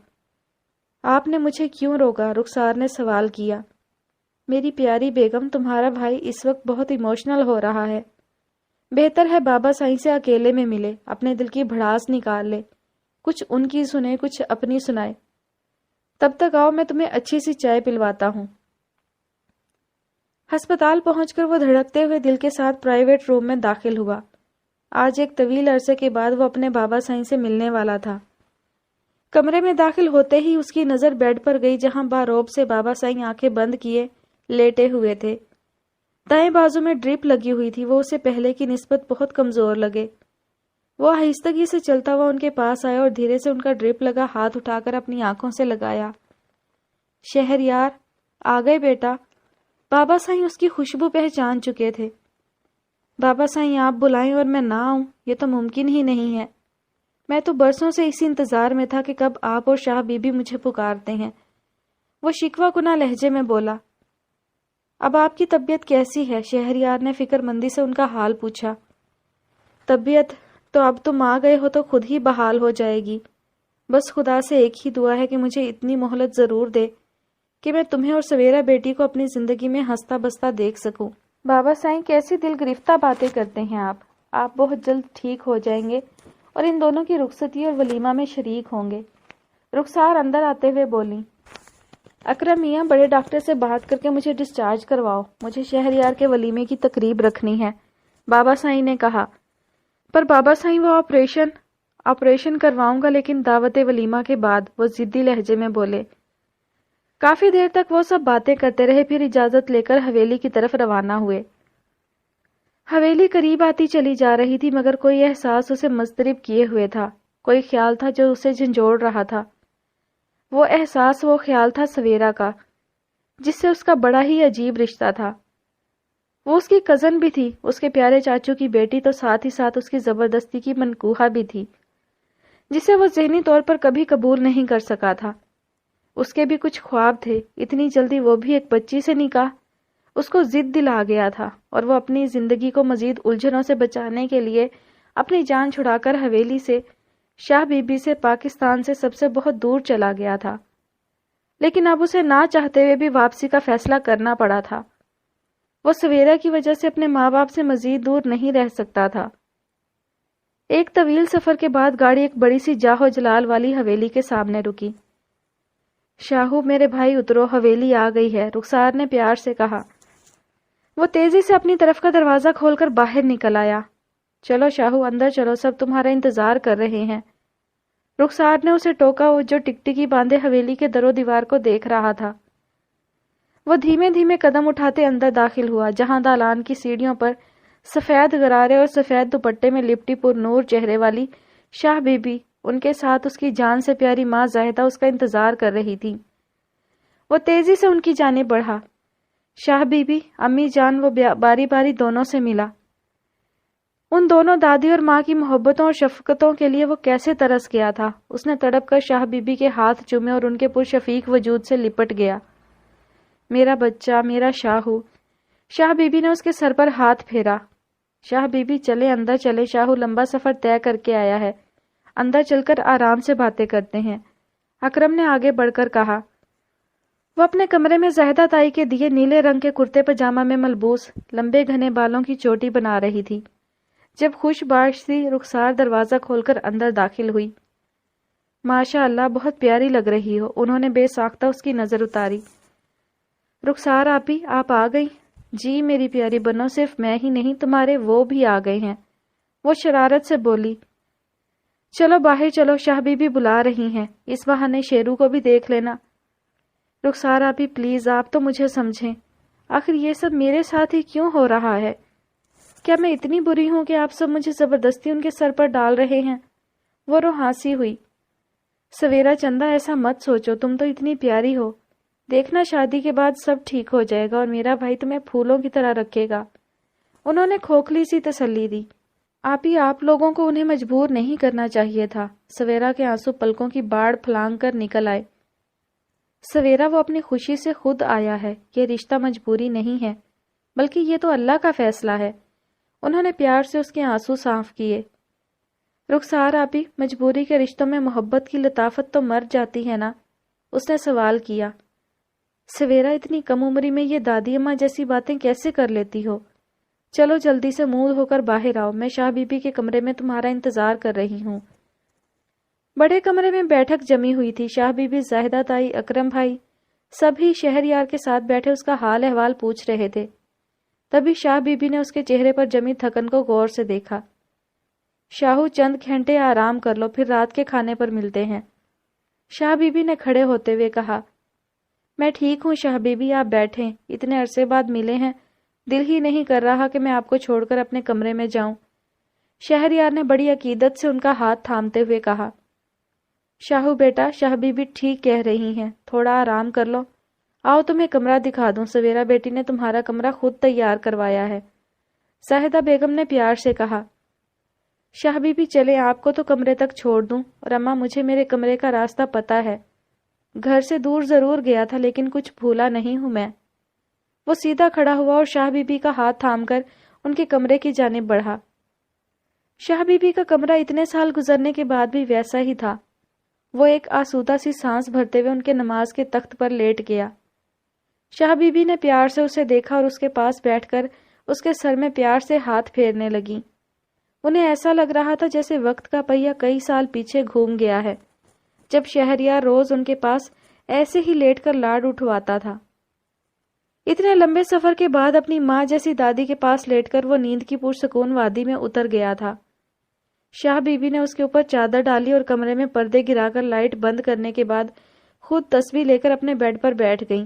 آپ نے مجھے کیوں روکا؟ رخسار نے سوال کیا۔ میری پیاری بیگم، تمہارا بھائی اس وقت بہت ایموشنل ہو رہا ہے. بہتر ہے بابا سائیں سے اکیلے میں ملے، اپنے دل کی بھڑاس نکال لے، کچھ ان کی سنے، کچھ اپنی سنائے. تب تک آؤ، میں تمہیں اچھی سی چائے پلواتا ہوں. ہسپتال پہنچ کر وہ دھڑکتے ہوئے دل کے ساتھ پرائیویٹ روم میں داخل ہوا. آج ایک طویل عرصے کے بعد وہ اپنے بابا سائیں سے ملنے والا تھا. کمرے میں داخل ہوتے ہی اس کی نظر بیڈ پر گئی جہاں باروب سے بابا سائیں آنکھیں بند کیے لیٹے ہوئے تھے. دائیں بازو میں ڈرپ لگی ہوئی تھی. وہ اسے پہلے کی نسبت بہت کمزور لگے. وہ آہستگی سے چلتا ہوا ان کے پاس آیا اور دھیرے سے ان کا ڈرپ لگا ہاتھ اٹھا کر اپنی آنکھوں سے لگایا. شہریار، آ گئے بیٹا. بابا سائیں اس کی خوشبو پہچان چکے تھے. بابا سائیں آپ بلائیں اور میں نہ آؤں، یہ تو ممکن ہی نہیں ہے. میں تو برسوں سے اسی انتظار میں تھا کہ کب آپ اور شاہ بی بی مجھے پکارتے ہیں. وہ شکوہ کنا لہجے میں بولا. اب آپ کی طبیعت کیسی ہے؟ شہریار نے فکر مندی سے ان کا حال پوچھا. طبیعت تو اب تم آ گئے ہو تو خود ہی بحال ہو جائے گی. بس خدا سے ایک ہی دعا ہے کہ مجھے اتنی مہلت ضرور دے کہ میں تمہیں اور سویرا بیٹی کو اپنی زندگی میں ہنستا بستا دیکھ سکوں. بابا سائیں کیسی دل گرفتہ باتیں کرتے ہیں آپ بہت جلد ٹھیک ہو جائیں گے اور ان دونوں کی رخصتی اور ولیمہ میں شریک ہوں گے. رخسار اندر آتے ہوئے بولی. اکرم میاں، بڑے ڈاکٹر سے بات کر کے مجھے ڈسچارج کرواؤ، مجھے شہریار کے ولیمے کی تقریب رکھنی ہے، بابا سائیں نے کہا. پر بابا سائیں وہ آپریشن کرواؤں گا لیکن دعوت ولیمہ کے بعد، وہ ضدی لہجے میں بولے. کافی دیر تک وہ سب باتیں کرتے رہے، پھر اجازت لے کر حویلی کی طرف روانہ ہوئے. حویلی قریب آتی چلی جا رہی تھی مگر کوئی احساس اسے مضطرب کیے ہوئے تھا. کوئی خیال تھا جو اسے جھنجھوڑ رہا تھا. وہ احساس، وہ خیال تھا سویرا کا، جس سے اس کا بڑا ہی عجیب رشتہ تھا. وہ اس کی کزن بھی تھی، اس کے پیارے چاچو کی بیٹی، تو ساتھ ہی ساتھ اس کی زبردستی کی منکوحہ بھی تھی، جسے وہ ذہنی طور پر کبھی قبول نہیں کر سکا تھا. اس کے بھی کچھ خواب تھے. اتنی جلدی وہ بھی ایک بچی سے نکاح؟ اس کو ضد دل آ گیا تھا اور وہ اپنی زندگی کو مزید الجھنوں سے بچانے کے لیے اپنی جان چھڑا کر حویلی سے، شاہ بی بی سے، پاکستان سے، سب سے بہت دور چلا گیا تھا. لیکن اب اسے نہ چاہتے ہوئے بھی واپسی کا فیصلہ کرنا پڑا تھا. وہ سویرا کی وجہ سے اپنے ماں باپ سے مزید دور نہیں رہ سکتا تھا. ایک طویل سفر کے بعد گاڑی ایک بڑی سی جاہ و جلال والی حویلی کے سامنے رکی. شاہو، میرے بھائی اترو، حویلی آ گئی ہے، رخسار نے پیار سے کہا. وہ تیزی سے اپنی طرف کا دروازہ کھول کر باہر نکل آیا. چلو شاہو، اندر چلو، سب تمہارا انتظار کر رہے ہیں. رخسار نے اسے ٹوکا، وہ جو ٹکٹکی باندھے حویلی کے در و دیوار کو دیکھ رہا تھا. وہ دھیمے دھیمے قدم اٹھاتے اندر داخل ہوا جہاں دالان کی سیڑھیوں پر سفید غرارے اور سفید دوپٹے میں لپٹی پر نور چہرے والی شاہ بی بی، ان کے ساتھ اس کی جان سے پیاری ماں زاہدہ اس کا انتظار کر رہی تھی. وہ تیزی سے ان کی جانب بڑھا. شاہ بی بی، امی جان، وہ باری باری دونوں سے ملا. ان دونوں دادی اور ماں کی محبتوں اور شفقتوں کے لیے وہ کیسے ترس گیا تھا. اس نے تڑپ کر شاہ بی بی کے ہاتھ چومے اور ان کے پرشفیق وجود سے لپٹ گیا. میرا بچہ، میرا شاہو. شاہ بی بی نے اس کے سر پر ہاتھ پھیرا. شاہ بی بی، چلے اندر چلے، شاہو لمبا سفر طے کر کے آیا ہے، اندر چل کر آرام سے باتیں کرتے ہیں، اکرم نے آگے بڑھ کر کہا. وہ اپنے کمرے میں زاہدہ تائی کے دیے نیلے رنگ کے کرتے پجامہ میں ملبوس لمبے گھنے بالوں کی چوٹی بنا رہی تھی جب خوش باش سی رخسار دروازہ کھول کر اندر داخل ہوئی. ماشاء اللہ، بہت پیاری لگ رہی ہو. انہوں نے بے ساختہ اس کی نظر اتاری. رخسار آپی، آپ آ گئی؟ جی میری پیاری بنو، صرف میں ہی نہیں، تمہارے وہ بھی آ گئے ہیں، وہ شرارت سے بولی. چلو باہر چلو، شاہ بی بی بلا رہی ہیں، اس بہانے شیرو کو بھی دیکھ لینا. رخسار آپی پلیز، آپ تو مجھے سمجھیں، آخر یہ سب میرے ساتھ ہی کیوں ہو رہا ہے؟ کیا میں اتنی بری ہوں کہ آپ سب مجھے زبردستی ان کے سر پر ڈال رہے ہیں؟ وہ روحانسی ہوئی. سویرا چندہ، ایسا مت سوچو، تم تو اتنی پیاری ہو، دیکھنا شادی کے بعد سب ٹھیک ہو جائے گا اور میرا بھائی تمہیں پھولوں کی طرح رکھے گا. انہوں نے کھوکھلی سی تسلی دی. آپی، آپ لوگوں کو انہیں مجبور نہیں کرنا چاہیے تھا. سویرا کے آنسو پلکوں کی باڑ پھلانگ کر نکل آئے. سویرا، وہ اپنی خوشی سے خود آیا ہے، یہ رشتہ مجبوری نہیں ہے، بلکہ یہ تو اللہ کا فیصلہ ہے. انہوں نے پیار سے اس کے آنسو صاف کیے. رخسار آپی، مجبوری کے رشتوں میں محبت کی لطافت تو مر جاتی ہے نا؟ اس نے سوال کیا. سویرا اتنی کم عمری میں یہ دادی اماں جیسی باتیں کیسے کر لیتی ہو؟ چلو جلدی سے منہ دھو کر باہر آؤ، میں شاہ بی بی کے کمرے میں تمہارا انتظار کر رہی ہوں۔ بڑے کمرے میں بیٹھک جمی ہوئی تھی۔ شاہ بی بی، زاہدہ تائی، اکرم بھائی سبھی شہریار کے ساتھ بیٹھے اس کا حال احوال پوچھ رہے تھے۔ تبھی شاہ بی بی نے اس کے چہرے پر جمی تھکن کو غور سے دیکھا۔ شاہو، چند گھنٹے آرام کر لو، پھر رات کے کھانے پر ملتے ہیں، شاہ بی بی نے کھڑے ہوتے ہوئے کہا۔ میں ٹھیک ہوں شاہ بی بی، آپ بیٹھیں، اتنے عرصے بعد ملے ہیں، دل ہی نہیں کر رہا کہ میں آپ کو چھوڑ کر اپنے کمرے میں جاؤں، شہریار نے بڑی عقیدت سے ان کا ہاتھ تھامتے ہوئے کہا۔ شاہو بیٹا، شاہ بی بی ٹھیک کہہ رہی ہیں، تھوڑا آرام کر لو، آؤ تمہیں کمرہ دکھا دوں، سویرا بیٹی نے تمہارا کمرہ خود تیار کروایا ہے، زاہدہ بیگم نے پیار سے کہا۔ شاہ بی بی چلے، آپ کو تو کمرے تک چھوڑ دوں، اور اماں مجھے میرے کمرے کا راستہ پتہ ہے، گھر سے دور ضرور گیا تھا لیکن کچھ بھولا نہیں ہوں میں۔ وہ سیدھا کھڑا ہوا اور شاہ بی بی کا ہاتھ تھام کر ان کے کمرے کی جانب بڑھا۔ شاہ بی بی کا کمرہ اتنے سال گزرنے کے بعد بھی ویسا ہی تھا۔ وہ ایک آسودہ سی سانس بھرتے ہوئے ان کے نماز کے تخت پر لیٹ گیا۔ شاہ بی بی نے پیار سے اسے دیکھا اور اس کے پاس بیٹھ کر اس کے سر میں پیار سے ہاتھ پھیرنے لگی۔ انہیں ایسا لگ رہا تھا جیسے وقت کا پہیہ کئی سال پیچھے گھوم گیا ہے، جب شہریار روز ان کے پاس ایسے ہی لیٹ کر لاڈ اٹھواتا تھا۔ اتنے لمبے سفر کے بعد اپنی ماں جیسی دادی کے پاس لیٹ کر وہ نیند کی پرسکون وادی میں اتر گیا تھا۔ شاہ بی بی نے اس کے اوپر چادر ڈالی اور کمرے میں پردے گرا کر لائٹ بند کرنے کے بعد خود تسبیح لے کر اپنے بیڈ پر بیٹھ گئیں۔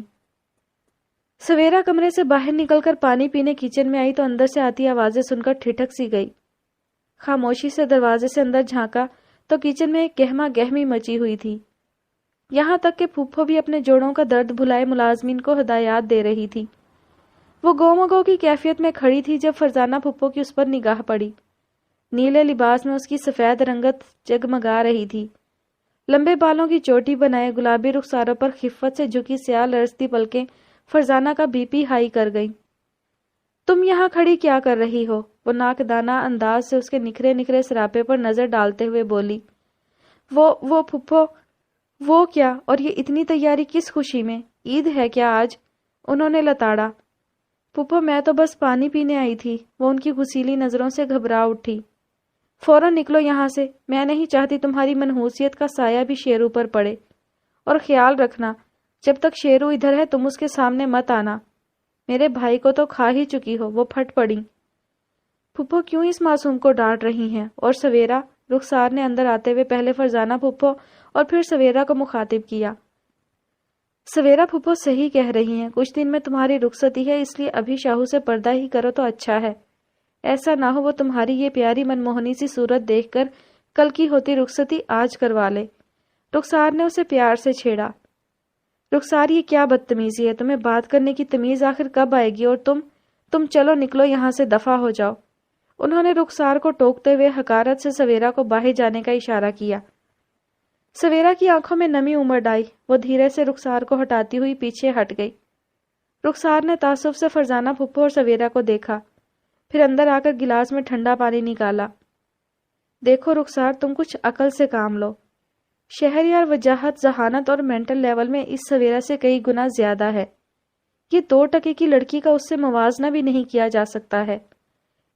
سویرا کمرے سے باہر نکل کر پانی پینے کچن میں آئی تو اندر سے آتی آوازیں سن کر ٹھٹک سی گئی۔ خاموشی سے دروازے سے اندر جھانکا تو کچن میں ایک گہما گہمی مچی ہوئی تھی، یہاں تک کہ پھپھو بھی اپنے جوڑوں کا درد بھلائے ملازمین کو ہدایات دے رہی تھی۔ وہ گومگو کی کیفیت میں کھڑی تھی جب فرزانہ پھپھو کی اس پر نگاہ پڑی۔ نیلے لباس میں اس کی سفید رنگت جگمگا رہی تھی۔ لمبے بالوں کی چوٹی بنائے گلابی رخساروں پر خفت سے جھکی سیاہ لرزتی پلکیں فرزانہ کا بی پی ہائی کر گئیں۔ تم یہاں کھڑی کیا کر رہی ہو؟ وہ ناکدانہ انداز سے اس کے نکھرے نکھرے سراپے پر نظر ڈالتے ہوئے بولی۔ وہ پھپھو، وہ کیا؟ اور یہ اتنی تیاری کس خوشی میں؟ عید ہے کیا آج؟ انہوں نے لتاڑا۔ پھپھو میں تو بس پانی پینے آئی تھی۔ وہ ان کی غسیلی نظروں سے گھبرا اٹھی۔ فوراً نکلو یہاں سے، میں نہیں چاہتی تمہاری منحوسیت کا سایہ بھی شیرو پر پڑے، اور خیال رکھنا جب تک شیرو ادھر ہے تم اس کے سامنے مت آنا، میرے بھائی کو تو کھا ہی چکی ہو۔ وہ پھٹ پڑی۔ پھپھو کیوں اس معصوم کو ڈانٹ رہی ہیں؟ اور سویرا؟ رخسار نے اندر آتے ہوئے پہلے فرزانہ پھپھو اور پھر سویرا کو مخاطب کیا۔ سویرا پھپھو صحیح کہہ رہی ہیں، کچھ دن میں تمہاری رخصتی ہے، اس لیے ابھی شاہو سے پردہ ہی کرو تو اچھا ہے، ایسا نہ ہو وہ تمہاری یہ پیاری منموہنی سی صورت دیکھ کر کل کی ہوتی رخصتی آج کروا لے۔ رخسار نے اسے پیار سے چھیڑا۔ رخسار یہ کیا بدتمیزی ہے؟ تمہیں بات کرنے کی تمیز آخر کب آئے گی؟ اور تم چلو نکلو یہاں سے، دفع ہو جاؤ۔ انہوں نے رخسار کو ٹوکتے ہوئے حقارت سے سویرا کو باہر جانے کا اشارہ کیا۔ سویرا کی آنکھوں میں نمی امڑ آئی، وہ دھیرے سے رخسار کو ہٹاتی ہوئی پیچھے ہٹ گئی۔ رخسار نے تعصب سے فرزانہ پھپھو اور سویرا کو دیکھا، پھر اندر آ کر گلاس میں ٹھنڈا پانی نکالا۔ دیکھو رخسار، تم کچھ عقل سے کام لو، شہریار وجاہت، ذہانت اور مینٹل لیول میں اس سویرا سے کئی گنا زیادہ ہے، یہ 2 ٹکے کی لڑکی کا اس سے موازنہ بھی نہیں کیا جا سکتا ہے،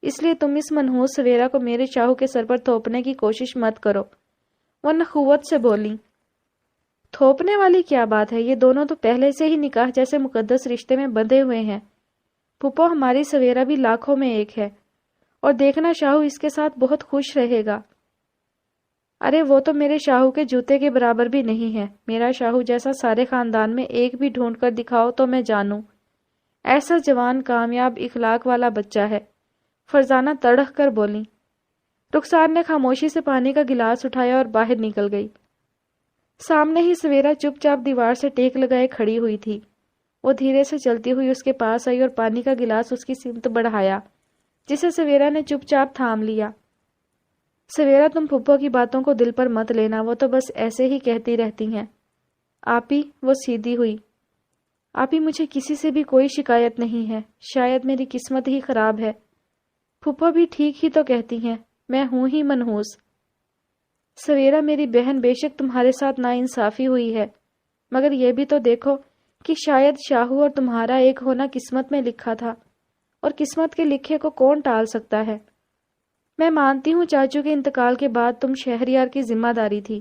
اس لیے تم اس منحوس سویرا کو میرے شاہو کے سر پر تھوپنے کی کوشش مت کرو۔ وہ نخوت سے بولی۔ تھوپنے والی کیا بات ہے؟ یہ دونوں تو پہلے سے ہی نکاح جیسے مقدس رشتے میں بندھے ہوئے ہیں۔ پھپھو، ہماری سویرا بھی لاکھوں میں ایک ہے، اور دیکھنا شاہو اس کے ساتھ بہت خوش رہے گا۔ ارے وہ تو میرے شاہو کے جوتے کے برابر بھی نہیں ہے، میرا شاہو جیسا سارے خاندان میں ایک بھی ڈھونڈ کر دکھاؤ تو میں جانوں، ایسا جوان کامیاب اخلاق والا بچہ ہے، فرزانہ تڑخ کر بولی۔ رخسار نے خاموشی سے پانی کا گلاس اٹھایا اور باہر نکل گئی۔ سامنے ہی سویرا چپ چاپ دیوار سے ٹیک لگائے کھڑی ہوئی تھی۔ وہ دھیرے سے چلتی ہوئی اس کے پاس آئی اور پانی کا گلاس اس کی سمت بڑھایا، جسے سویرا نے چپ چاپ تھام لیا۔ سویرا، تم پھپھو کی باتوں کو دل پر مت لینا، وہ تو بس ایسے ہی کہتی رہتی ہیں۔ آپی، وہ سیدھی ہوئی۔ آپی، مجھے کسی سے بھی کوئی شکایت نہیں ہے، شاید میری قسمت ہی خراب ہے۔ پھپھو بھی ٹھیک ہی تو کہتی ہیں، میں ہوں ہی منحوس۔ سویرا میری بہن، بے شک تمہارے ساتھ ناانصافی ہوئی ہے، مگر یہ بھی تو دیکھو کہ شاید شاہو اور تمہارا ایک ہونا قسمت میں لکھا تھا، اور قسمت کے لکھے کو کون ٹال سکتا ہے۔ میں مانتی ہوں چاچو کے انتقال کے بعد تم شہریار کی ذمہ داری تھی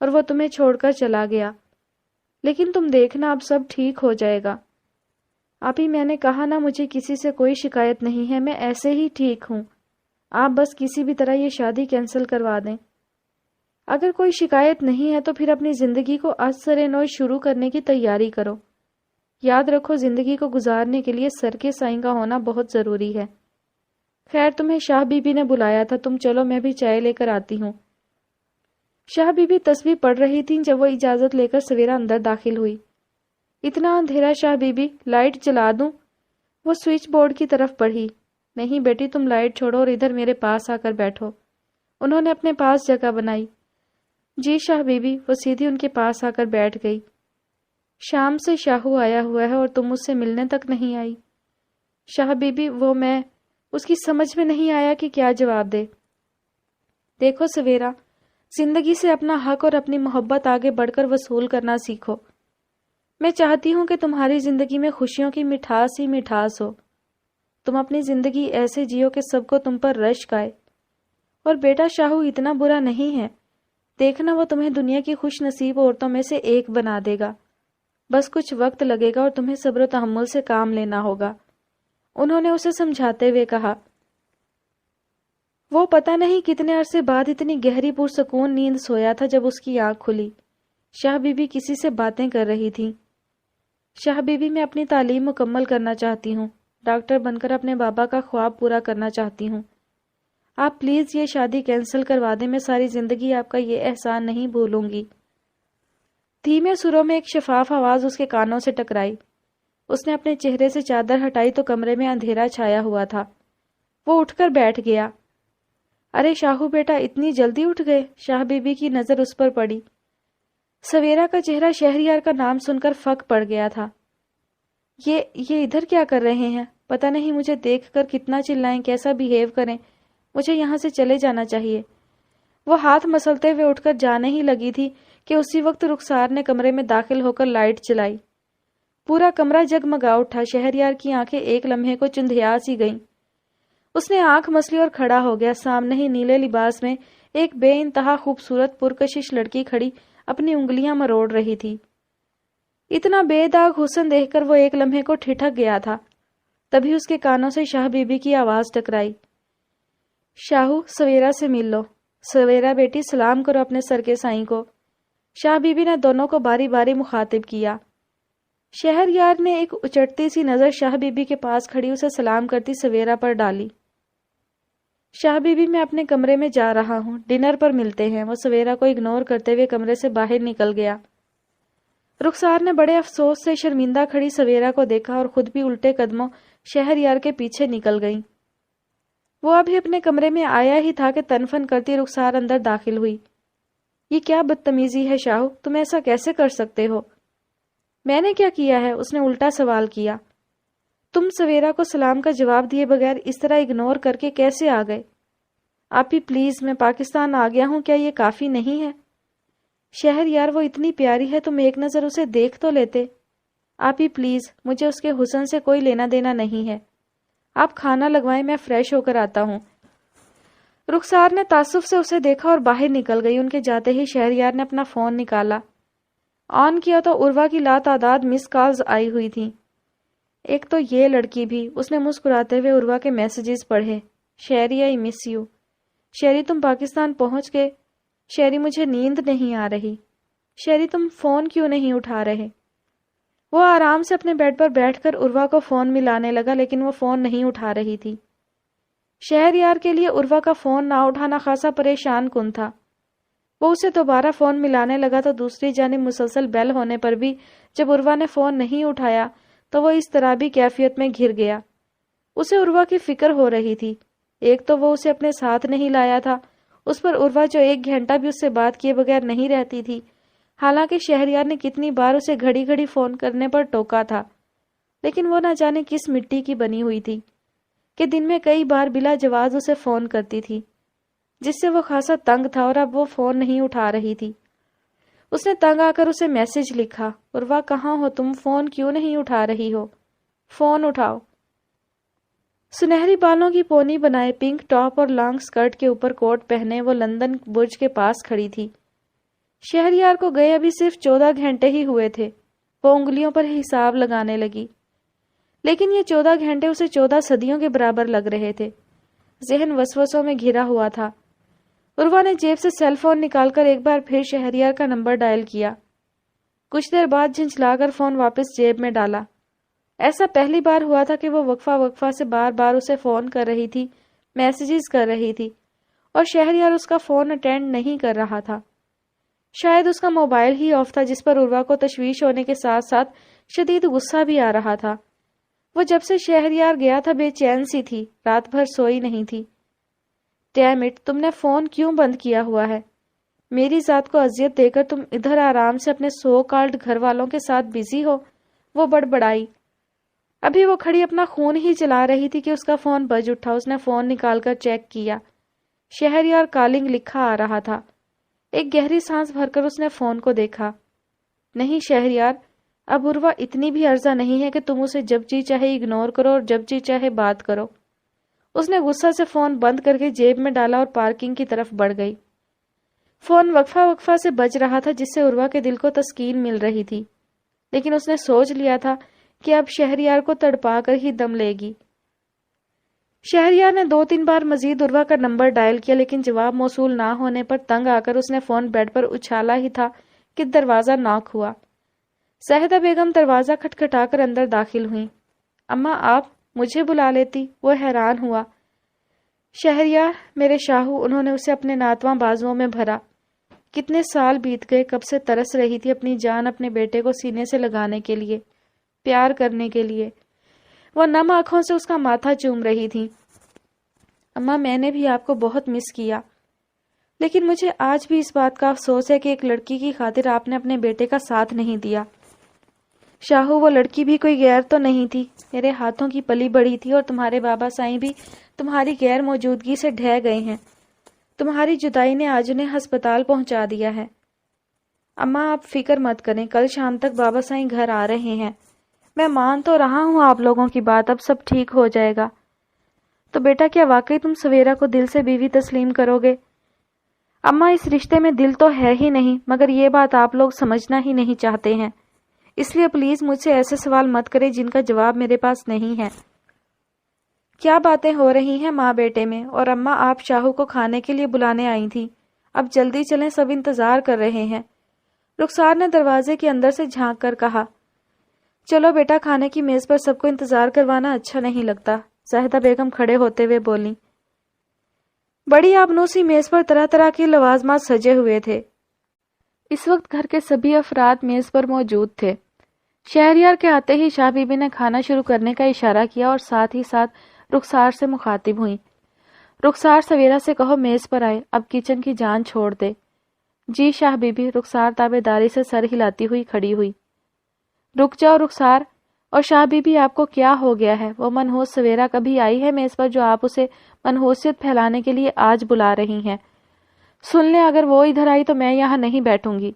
اور وہ تمہیں چھوڑ کر چلا گیا، لیکن تم دیکھنا اب سب ٹھیک ہو جائے گا۔ آپی، میں نے کہا نا، مجھے کسی سے کوئی شکایت نہیں ہے، میں ایسے ہی ٹھیک ہوں۔ آپ بس کسی بھی طرح یہ شادی کینسل کروا دیں۔ اگر کوئی شکایت نہیں ہے تو پھر اپنی زندگی کو از سر نو شروع کرنے کی تیاری کرو۔ یاد رکھو، زندگی کو گزارنے کے لیے سر کے سائیں کا ہونا بہت ضروری ہے۔ خیر، تمہیں شاہ بی بی نے بلایا تھا، تم چلو، میں بھی چائے لے کر آتی ہوں۔ شاہ بی بی تسبیح پڑھ رہی تھیں جب وہ اجازت لے کر سویرا اندر داخل ہوئی۔ اتنا اندھیرا شاہ بی بی، لائٹ جلا دوں؟ وہ سوئچ بورڈ کی طرف بڑھی۔ نہیں بیٹی، تم لائٹ چھوڑو اور ادھر میرے پاس آ کر بیٹھو۔ انہوں نے اپنے پاس جگہ بنائی۔ جی شاہ بی بی، وہ سیدھی ان کے پاس آ کر بیٹھ گئی۔ شام سے شاہو آیا ہوا ہے اور تم مجھ سے ملنے تک نہیں آئی۔ شاہ بی بی، وہ میں، اس کی سمجھ میں نہیں آیا کہ کیا جواب دے۔ دیکھو سویرا، زندگی سے اپنا حق اور اپنی محبت آگے بڑھ کر وصول کرنا سیکھو۔ میں چاہتی ہوں کہ تمہاری زندگی میں خوشیوں کی مٹھاس ہی مٹھاس ہو۔ تم اپنی زندگی ایسے جیو کہ سب کو تم پر رشک آئے۔ اور بیٹا شاہو اتنا برا نہیں ہے، دیکھنا وہ تمہیں دنیا کی خوش نصیب عورتوں میں سے ایک بنا دے گا۔ بس کچھ وقت لگے گا اور تمہیں صبر و تحمل سے کام لینا ہوگا، انہوں نے اسے سمجھاتے ہوئے کہا۔ وہ پتہ نہیں کتنے عرصے بعد اتنی گہری پرسکون نیند سویا تھا جب اس کی آنکھ کھلی۔ شاہ بی بی کسی سے باتیں کر رہی تھی۔ شاہ بی بی، میں اپنی تعلیم مکمل کرنا چاہتی ہوں، ڈاکٹر بن کر اپنے بابا کا خواب پورا کرنا چاہتی ہوں۔ آپ پلیز یہ شادی کینسل کروا دیں، میں ساری زندگی آپ کا یہ احسان نہیں بھولوں گی۔ دھیمے سروں میں ایک شفاف آواز اس کے کانوں سے ٹکرائی۔ اس نے اپنے چہرے سے چادر ہٹائی تو کمرے میں اندھیرا چھایا ہوا تھا۔ وہ اٹھ کر بیٹھ گیا۔ ارے شاہو بیٹا، اتنی جلدی اٹھ گئے؟ شاہ بی بی کی نظر اس پر پڑی۔ سویرا کا چہرہ شہریار کا نام سن کر پھک پڑ گیا تھا۔ یہ ادھر کیا کر رہے ہیں؟ پتہ نہیں مجھے دیکھ کر کتنا چلائیں، کیسا بیہیو کریں، مجھے یہاں سے چلے جانا چاہیے۔ وہ ہاتھ مسلتے ہوئے اٹھ کر جانے ہی لگی تھی کہ اسی وقت رخسار نے کمرے میں داخل ہو کر لائٹ جلائی۔ پورا کمرہ جگمگا اٹھا۔ شہریار کی آنکھیں ایک لمحے کو چندھیا سی گئیں۔ اس نے آنکھ مسلی اور کھڑا ہو گیا۔ سامنے ہی نیلے لباس میں ایک بے انتہا خوبصورت پرکشش لڑکی کھڑی اپنی انگلیاں مروڑ رہی تھی۔ اتنا بے داغ حسن دیکھ کر وہ ایک لمحے کو ٹھٹک گیا تھا۔ تبھی اس کے کانوں سے شاہ بی بی کی آواز ٹکرائی۔ شاہو، سویرا سے مل لو۔ سویرا بیٹی، سلام کرو اپنے سر کے سائیں کو۔ شاہ بی بی نے دونوں کو باری باری مخاطب کیا۔ شہریار نے ایک اچٹتی سی نظر شاہ بی بی کے پاس کھڑی اسے سلام کرتی سویرا پر ڈالی۔ شاہ بی بی، میں اپنے کمرے میں جا رہا ہوں، ڈنر پر ملتے ہیں۔ وہ سویرا کو اگنور کرتے ہوئے کمرے سے باہر نکل گیا۔ رخسار نے بڑے افسوس سے شرمندہ کھڑی سویرا کو دیکھا اور خود بھی الٹے قدموں شہریار کے پیچھے نکل گئی۔ وہ ابھی اپنے کمرے میں آیا ہی تھا کہ تنفن کرتی رخسار اندر داخل ہوئی۔ یہ کیا بدتمیزی ہے شاہو، تم ایسا کیسے کر سکتے ہو؟ میں نے کیا کیا ہے؟ اس نے الٹا سوال کیا۔ تم سویرا کو سلام کا جواب دیے بغیر اس طرح اگنور کر کے کیسے آ گئے؟ آپی پلیز، میں پاکستان آ گیا ہوں، کیا یہ کافی نہیں ہے؟ شہریار، وہ اتنی پیاری ہے، تم ایک نظر اسے دیکھ تو لیتے۔ آپی پلیز، مجھے اس کے حسن سے کوئی لینا دینا نہیں ہے۔ آپ کھانا لگوائیں، میں فریش ہو کر آتا ہوں۔ رخسار نے تعصب سے اسے دیکھا اور باہر نکل گئی۔ ان کے جاتے ہی شہریار نے اپنا فون نکالا، آن کیا تو عروہ کی لاتعداد مس کالز آئی ہوئی تھیں۔ ایک تو یہ لڑکی بھی۔ اس نے مسکراتے ہوئے عروہ کے میسیجز پڑھے۔ شہری، آئی مس یو۔ شہری، تم پاکستان پہنچ گئے؟ شہری، مجھے نیند نہیں آ رہی۔ شہری، تم فون کیوں نہیں اٹھا رہے؟ وہ آرام سے اپنے بیڈ پر بیٹھ کر عروہ کو فون ملانے لگا، لیکن وہ فون نہیں اٹھا رہی تھی۔ شہریار کے لیے عروہ کا فون نہ اٹھانا خاصا پریشان کن تھا۔ وہ اسے دوبارہ فون ملانے لگا تو دوسری جانب مسلسل بیل ہونے پر بھی جب عروہ نے فون نہیں اٹھایا تو وہ اس طرح بھی کیفیت میں گھر گیا۔ اسے عروہ کی فکر ہو رہی تھی۔ ایک تو وہ اسے اپنے ساتھ نہیں لایا تھا، اس پر عروہ جو 1 گھنٹہ بھی اس سے بات کیے بغیر نہیں رہتی تھی، حالانکہ شہریار نے کتنی بار اسے گھڑی گھڑی فون کرنے پر ٹوکا تھا، لیکن وہ نہ جانے کس مٹی کی بنی ہوئی تھی کہ دن میں کئی بار بلا جواز اسے فون کرتی تھی، جس سے وہ خاصا تنگ تھا اور اب وہ فون نہیں اٹھا رہی تھی۔ اس نے تنگ آ کر اسے میسج لکھا، عروہ کہاں ہو تم؟ فون کیوں نہیں اٹھا رہی ہو؟ فون اٹھاؤ۔ سنہری بالوں کی پونی بنائے، پنک ٹاپ اور لانگ سکرٹ کے اوپر کوٹ پہنے وہ لندن برج کے پاس کھڑی تھی۔ شہریار کو گئے ابھی صرف 14 گھنٹے ہی ہوئے تھے۔ وہ انگلیوں پر حساب لگانے لگی، لیکن یہ 14 گھنٹے اسے 14 صدیوں کے برابر لگ رہے تھے۔ ذہن وسوسوں میں گھرا ہوا تھا۔ عروہ نے جیب سے سیل فون نکال کر ایک بار پھر شہریار کا نمبر ڈائل کیا۔ کچھ دیر بعد جھنجھلا کر فون واپس جیب میں ڈالا۔ ایسا پہلی بار ہوا تھا کہ وہ وقفہ سے بار بار اسے فون کر رہی تھی، میسیجز کر رہی تھی، اور شہریار اس کا فون اٹینڈ نہیں کر رہا تھا۔ شاید اس کا موبائل ہی آف تھا، جس پر عروہ کو تشویش ہونے کے ساتھ ساتھ شدید غصہ بھی آ رہا تھا۔ وہ جب سے شہریار گیا تھا بے چین سی تھی، رات بھر سوئی نہیں تھی۔ ڈیم اٹ، تم نے فون کیوں بند کیا ہوا ہے؟ میری ذات کو اذیت دے کر تم ادھر آرام سے اپنے سو کالڈ گھر والوں کے ساتھ بزی ہو، وہ بڑبڑائی۔ ابھی وہ کھڑی اپنا خون ہی چلا رہی تھی کہ اس کا فون بج اٹھا۔ اس نے فون نکال کر چیک کیا۔ شہریار کالنگ لکھا آ رہا تھا۔ ایک گہری سانس بھر کر اس نے فون کو دیکھا۔ نہیں شہریار، اب عروہ اتنی بھی عرضہ نہیں ہے کہ تم اسے جب جی چاہے اگنور کرو اور جب جی چاہے بات کرو۔ اس نے غصہ سے فون بند کر کے جیب میں ڈالا اور پارکنگ کی طرف بڑھ گئی۔ فون وقفہ سے بج رہا تھا، جس سے عروہ کے دل کو تسکین مل رہی تھی، لیکن اس نے سوچ لیا تھا کہ اب شہریار کو تڑپا کر ہی دم لے گی۔ شہریار نے 2-3 بار مزید عروہ کا نمبر ڈائل کیا، لیکن جواب موصول نہ ہونے پر تنگ آ کر اس نے فون بیڈ پر اچھالا ہی تھا کہ دروازہ ناک ہوا۔ زاہدہ بیگم دروازہ کھٹکھٹا کر اندر داخل ہوئیں۔ اماں، آپ مجھے بلا لیتی؟ وہ حیران ہوا۔ شہریار، میرے شاہو، انہوں نے اسے اپنے ناتواں بازوؤں میں بھرا۔ کتنے سال بیت گئے، کب سے ترس رہی تھی اپنی جان اپنے بیٹے کو سینے سے لگانے کے لیے، پیار کرنے کے لیے۔ وہ نم آنکھوں سے اس کا ماتھا چوم رہی تھی۔ اماں، میں نے بھی آپ کو بہت مس کیا، لیکن مجھے آج بھی اس بات کا افسوس ہے کہ ایک لڑکی کی خاطر آپ نے اپنے بیٹے کا ساتھ نہیں دیا۔ شاہو، وہ لڑکی بھی کوئی غیر تو نہیں تھی، میرے ہاتھوں کی پلی بڑی تھی، اور تمہارے بابا سائیں بھی تمہاری غیر موجودگی سے ڈھہ گئے ہیں۔ تمہاری جدائی نے آج انہیں ہسپتال پہنچا دیا ہے۔ اماں، آپ فکر مت کریں، کل شام تک بابا سائیں گھر آ رہے ہیں۔ میں مان تو رہا ہوں آپ لوگوں کی بات، اب سب ٹھیک ہو جائے گا۔ تو بیٹا، کیا واقعی تم سویرا کو دل سے بیوی تسلیم کرو گے؟ اماں، اس رشتے میں دل تو ہے ہی نہیں، مگر یہ بات آپ لوگ سمجھنا ہی نہیں چاہتے ہیں، اس لیے پلیز مجھ سے ایسے سوال مت کریں جن کا جواب میرے پاس نہیں ہے۔ کیا باتیں ہو رہی ہیں ماں بیٹے میں؟ اور اماں، آپ شاہو کو کھانے کے لیے بلانے آئی تھیں، اب جلدی چلیں، سب انتظار کر رہے ہیں۔ رخسار نے دروازے کے اندر سے جھانک کر کہا۔ چلو بیٹا، کھانے کی میز پر سب کو انتظار کروانا اچھا نہیں لگتا، زاہدہ بیگم کھڑے ہوتے ہوئے بولیں۔ بڑی آبنوسی میز پر طرح طرح کے لوازمات سجے ہوئے تھے۔ اس وقت گھر کے سبھی افراد میز پر موجود تھے۔ شہریار کے آتے ہی شاہ بی بی نے کھانا شروع کرنے کا اشارہ کیا اور ساتھ ہی ساتھ رخسار سے مخاطب ہوئیں۔ رخسار، سویرا سے کہو میز پر آئے، اب کچن کی جان چھوڑ دے۔ جی شاہ بی بی، رخسار تابع داری سے سر ہلاتی ہوئی کھڑی ہوئی۔ رک جاؤ رخسار، اور شاہ بی بی آپ کو کیا ہو گیا ہے؟ وہ منحوس سویرا کبھی آئی ہے میز پر جو آپ اسے منحوسیت پھیلانے کے لیے آج بلا رہی ہیں؟ سن لیں، اگر وہ ادھر آئی تو میں یہاں نہیں بیٹھوں گی،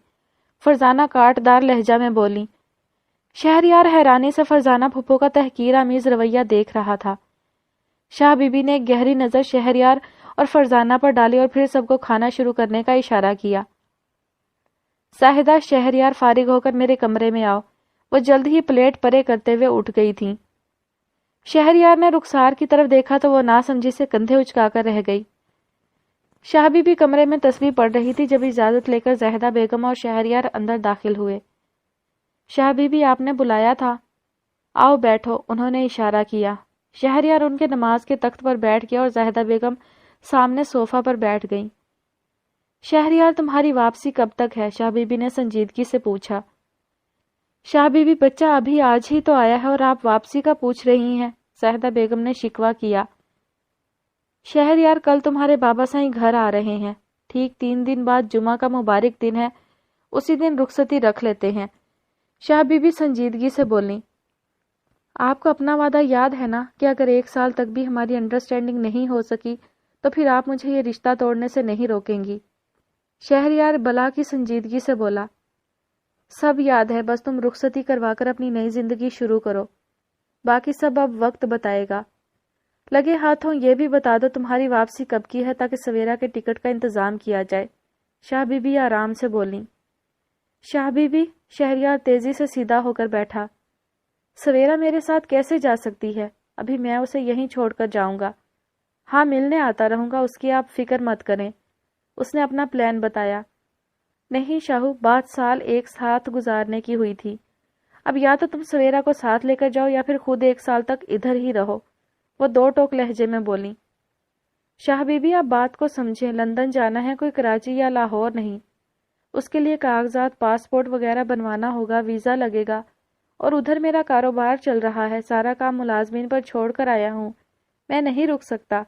فرزانہ کاٹ دار لہجہ میں بولی۔ شہریار حیرانی سے فرزانہ پھپھو کا تحقیر آمیز رویہ دیکھ رہا تھا۔ شاہ بی بی نے ایک گہری نظر شہریار اور فرزانہ پر ڈالی اور پھر سب کو کھانا شروع کرنے کا اشارہ کیا۔ زاہدہ، شہریار، فارغ ہو کر میرے کمرے میں آؤ۔ وہ جلد ہی پلیٹ پرے کرتے ہوئے اٹھ گئی تھیں۔ شہریار نے رخسار کی طرف دیکھا تو وہ ناسمجھی سے کندھے اچکا کر رہ گئی۔ شاہ بی بی کمرے میں تسبیح پڑھ رہی تھی جب اجازت لے کر زاہدہ بیگم اور شہریار اندر داخل ہوئے۔ شاہ بی بی، آپ نے بلایا تھا؟ آؤ بیٹھو، انہوں نے اشارہ کیا۔ شہریار ان کے نماز کے تخت پر بیٹھ گیا اور زاہدہ بیگم سامنے صوفہ پر بیٹھ گئیں۔ شہریار، تمہاری واپسی کب تک ہے؟ شاہ بی بی نے سنجیدگی سے پوچھا۔ شاہ بی بی، بچہ ابھی آج ہی تو آیا ہے اور آپ واپسی کا پوچھ رہی ہیں، زاہدہ بیگم نے شکوہ کیا۔ شہریار، کل تمہارے بابا سائیں گھر آ رہے ہیں، ٹھیک 3 دن بعد جمعہ کا مبارک دن ہے، اسی دن رخصتی رکھ لیتے ہیں۔ شاہ بی بی سنجیدگی سے بولیں۔ آپ کو اپنا وعدہ یاد ہے نا کہ اگر 1 سال تک بھی ہماری انڈرسٹینڈنگ نہیں ہو سکی تو پھر آپ مجھے یہ رشتہ توڑنے سے نہیں روکیں گی؟ شہریار بلا کی سنجیدگی سے بولا۔ سب یاد ہے، بس تم رخصتی کروا کر اپنی نئی زندگی شروع کرو، باقی سب اب وقت بتائے گا۔ لگے ہاتھوں یہ بھی بتا دو تمہاری واپسی کب کی ہے تاکہ سویرا کے ٹکٹ کا انتظام کیا جائے، شاہ بی بی آرام سے بولیں۔ شاہ بی بی؟ شہریار تیزی سے سیدھا ہو کر بیٹھا۔ سویرا میرے ساتھ کیسے جا سکتی ہے؟ ابھی میں اسے یہیں چھوڑ کر جاؤں گا۔ ہاں، ملنے آتا رہوں گا، اس کی آپ فکر مت کریں، اس نے اپنا پلان بتایا۔ نہیں شاہو، بات سال ایک ساتھ گزارنے کی ہوئی تھی، اب یا تو تم سویرا کو ساتھ لے کر جاؤ یا پھر خود ایک سال تک ادھر ہی رہو، وہ دو ٹوک لہجے میں بولیں۔ شاہ بی بی آپ بات کو سمجھیں، لندن جانا ہے، کوئی کراچی یا لاہور نہیں۔ اس کے لیے کاغذات، پاسپورٹ وغیرہ بنوانا ہوگا، ویزا لگے گا، اور ادھر میرا کاروبار چل رہا ہے، سارا کام ملازمین پر چھوڑ کر آیا ہوں، میں نہیں رک سکتا،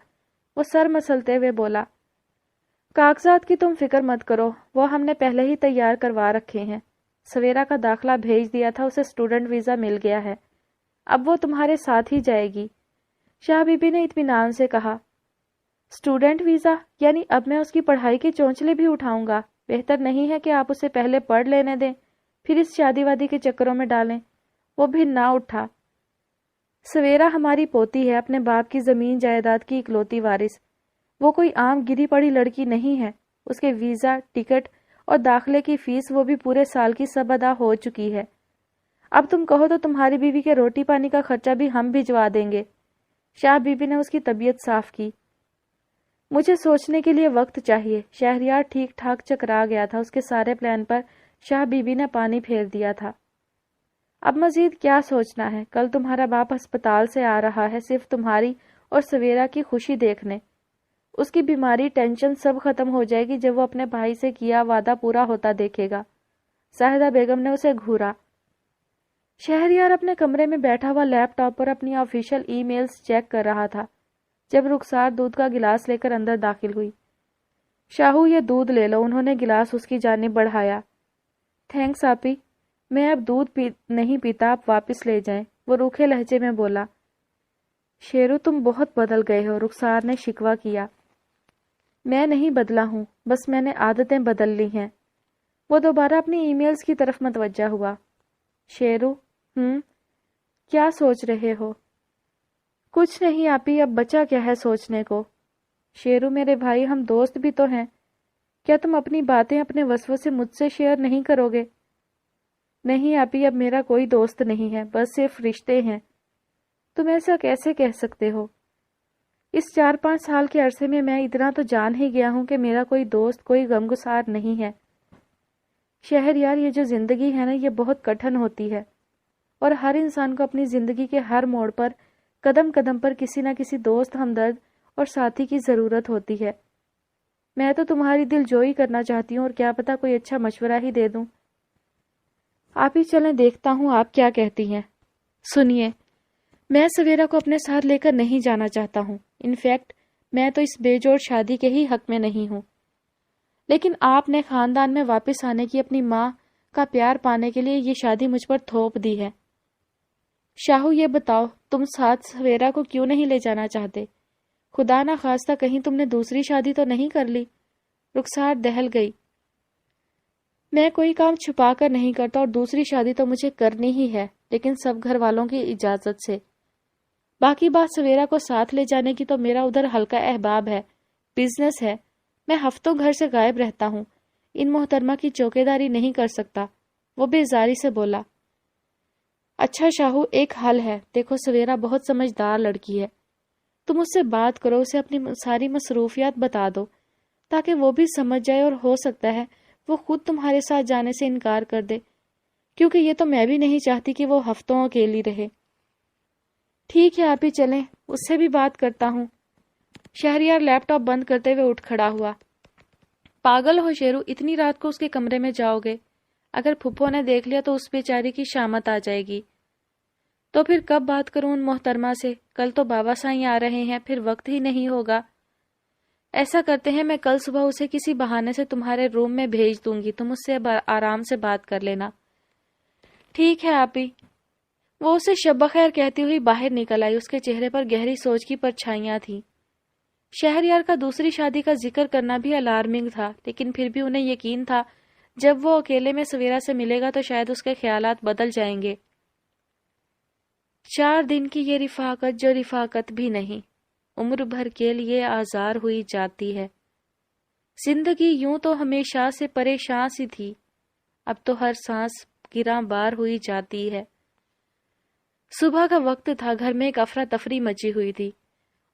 وہ سر مسلتے ہوئے بولا۔ کاغذات کی تم فکر مت کرو، وہ ہم نے پہلے ہی تیار کروا رکھے ہیں، سویرا کا داخلہ بھیج دیا تھا، اسے اسٹوڈنٹ ویزا مل گیا ہے، اب وہ تمہارے ساتھ ہی جائے گی، شاہ بی بی نے اطمینان سے کہا۔ Student visa? یعنی اب میں اس کی پڑھائی کے چونچلے بھی اٹھاؤں گا؟ بہتر نہیں ہے کہ آپ اسے پہلے پڑھ لینے دیں، پھر اس شادی وادی کے چکروں میں ڈالیں؟ وہ بھی نہ اٹھا۔ سویرا ہماری پوتی ہے، اپنے باپ کی زمین جائیداد کی اکلوتی وارث، وہ کوئی عام گری پڑی لڑکی نہیں ہے، اس کے ویزا، ٹکٹ اور داخلے کی فیس وہ بھی پورے سال کی سب ادا ہو چکی ہے، اب تم کہو تو تمہاری بیوی کے روٹی پانی کا خرچہ بھی ہم بھجوا دیں گے۔ شاہ بی بی نے اس کی طبیعت صاف کی۔ مجھے سوچنے کے لیے وقت چاہیے، شہریار ٹھیک ٹھاک چکرا گیا تھا، اس کے سارے پلان پر شاہ بی بی نے پانی پھیر دیا تھا۔ اب مزید کیا سوچنا ہے؟ کل تمہارا باپ ہسپتال سے آ رہا ہے، صرف تمہاری اور سویرا کی خوشی دیکھنے، اس کی بیماری، ٹینشن سب ختم ہو جائے گی جب وہ اپنے بھائی سے کیا وعدہ پورا ہوتا دیکھے گا۔ زاہدہ بیگم نے اسے گھورا۔ شہریار اپنے کمرے میں بیٹھا ہوا لیپ ٹاپ پر اپنی آفیشیل ای میلز چیک کر رہا تھا جب رخسار دودھ کا گلاس لے کر اندر داخل ہوئی۔ شاہو، یہ دودھ لے لو، انہوں نے گلاس اس کی جانب بڑھایا۔ تھینکس آپی، میں اب دودھ نہیں پیتا، آپ واپس لے جائیں، وہ روکھے لہجے میں بولا۔ شیرو تم بہت بدل گئے ہو، رخسار نے شکوہ کیا۔ میں نہیں بدلا ہوں، بس میں نے عادتیں بدل لی ہیں۔ وہ دوبارہ اپنی ای میلز کی طرف متوجہ ہوا۔ شیرو، کیا سوچ رہے ہو؟ کچھ نہیں آپی، اب بچا کیا ہے سوچنے کو۔ شیرو میرے بھائی، ہم دوست بھی تو ہیں، کیا تم اپنی باتیں اپنے وسوسے مجھ سے شیئر نہیں کرو گے؟ نہیں آپی، اب میرا کوئی دوست نہیں ہے، بس صرف رشتے ہیں۔ تم ایسا کیسے کہہ سکتے ہو؟ اس 4-5 سال کے عرصے میں اتنا تو جان ہی گیا ہوں کہ میرا کوئی دوست، کوئی غمگسار نہیں ہے۔ شہریار، یہ جو زندگی ہے نا، یہ بہت کٹھن ہوتی ہے، اور ہر انسان کو اپنی زندگی کے ہر موڑ پر، قدم قدم پر کسی نہ کسی دوست، ہمدرد اور ساتھی کی ضرورت ہوتی ہے۔ میں تو تمہاری دل جوئی کرنا چاہتی ہوں، اور کیا پتا کوئی اچھا مشورہ ہی دے دوں۔ آپ ہی چلیں، دیکھتا ہوں آپ کیا کہتی ہیں۔ سنیے، میں سویرا کو اپنے ساتھ لے کر نہیں جانا چاہتا ہوں، انفیکٹ میں تو اس بے جوڑ شادی کے ہی حق میں نہیں ہوں، لیکن آپ نے خاندان میں واپس آنے کی، اپنی ماں کا پیار پانے کے لیے یہ شادی مجھ پر تھوپ دی ہے۔ شاہو، یہ بتاؤ تم ساتھ سویرا کو کیوں نہیں لے جانا چاہتے؟ خدا نہ خواستہ کہیں تم نے دوسری شادی تو نہیں کر لی؟ رخسار دہل گئی۔ میں کوئی کام چھپا کر نہیں کرتا، اور دوسری شادی تو مجھے کرنی ہی ہے، لیکن سب گھر والوں کی اجازت سے۔ باقی بات سویرا کو ساتھ لے جانے کی تو میرا ادھر ہلکا احباب ہے، بزنس ہے، میں ہفتوں گھر سے غائب رہتا ہوں، ان محترمہ کی چوکیداری نہیں کر سکتا، وہ بیزاری سے بولا۔ اچھا شاہو، ایک حل ہے، دیکھو سویرا بہت سمجھدار لڑکی ہے، تم اس سے بات کرو، اسے اپنی ساری مصروفیات بتا دو تاکہ وہ بھی سمجھ جائے، اور ہو سکتا ہے وہ خود تمہارے ساتھ جانے سے انکار کر دے، کیونکہ یہ تو میں بھی نہیں چاہتی کہ وہ ہفتوں اکیلی رہے۔ ٹھیک ہے آپ ہی چلیں، اس سے بھی بات کرتا ہوں۔ شہریار لیپ ٹاپ بند کرتے ہوئے اٹھ کھڑا ہوا۔ پاگل ہو شیرو، اتنی رات کو اس کے کمرے میں جاؤ گے؟ اگر پھپھو نے دیکھ لیا تو اس بیچاری کی شامت آ جائے گی۔ تو پھر کب بات کروں ان محترمہ سے؟ کل تو بابا سائیں آ رہے ہیں، پھر وقت ہی نہیں ہوگا۔ ایسا کرتے ہیں، میں کل صبح اسے کسی بہانے سے تمہارے روم میں بھیج دوں گی، تم اس سے آرام سے بات کر لینا۔ ٹھیک ہے آپی۔ وہ اسے شب بخیر کہتی ہوئی باہر نکل آئی، اس کے چہرے پر گہری سوچ کی پرچھائیاں تھیں۔ شہریار کا دوسری شادی کا ذکر کرنا بھی الارمنگ تھا، لیکن پھر بھی انہیں یقین تھا جب وہ اکیلے میں سویرا سے ملے گا تو شاید اس کے خیالات بدل جائیں گے۔ 4 دن کی یہ رفاقت جو رفاقت بھی نہیں، عمر بھر کے لیے آزار ہوئی جاتی ہے۔ زندگی یوں تو ہمیشہ سے پریشان سی تھی، اب تو ہر سانس گراں بار ہوئی جاتی ہے۔ صبح کا وقت تھا، گھر میں ایک افراتفری مچی ہوئی تھی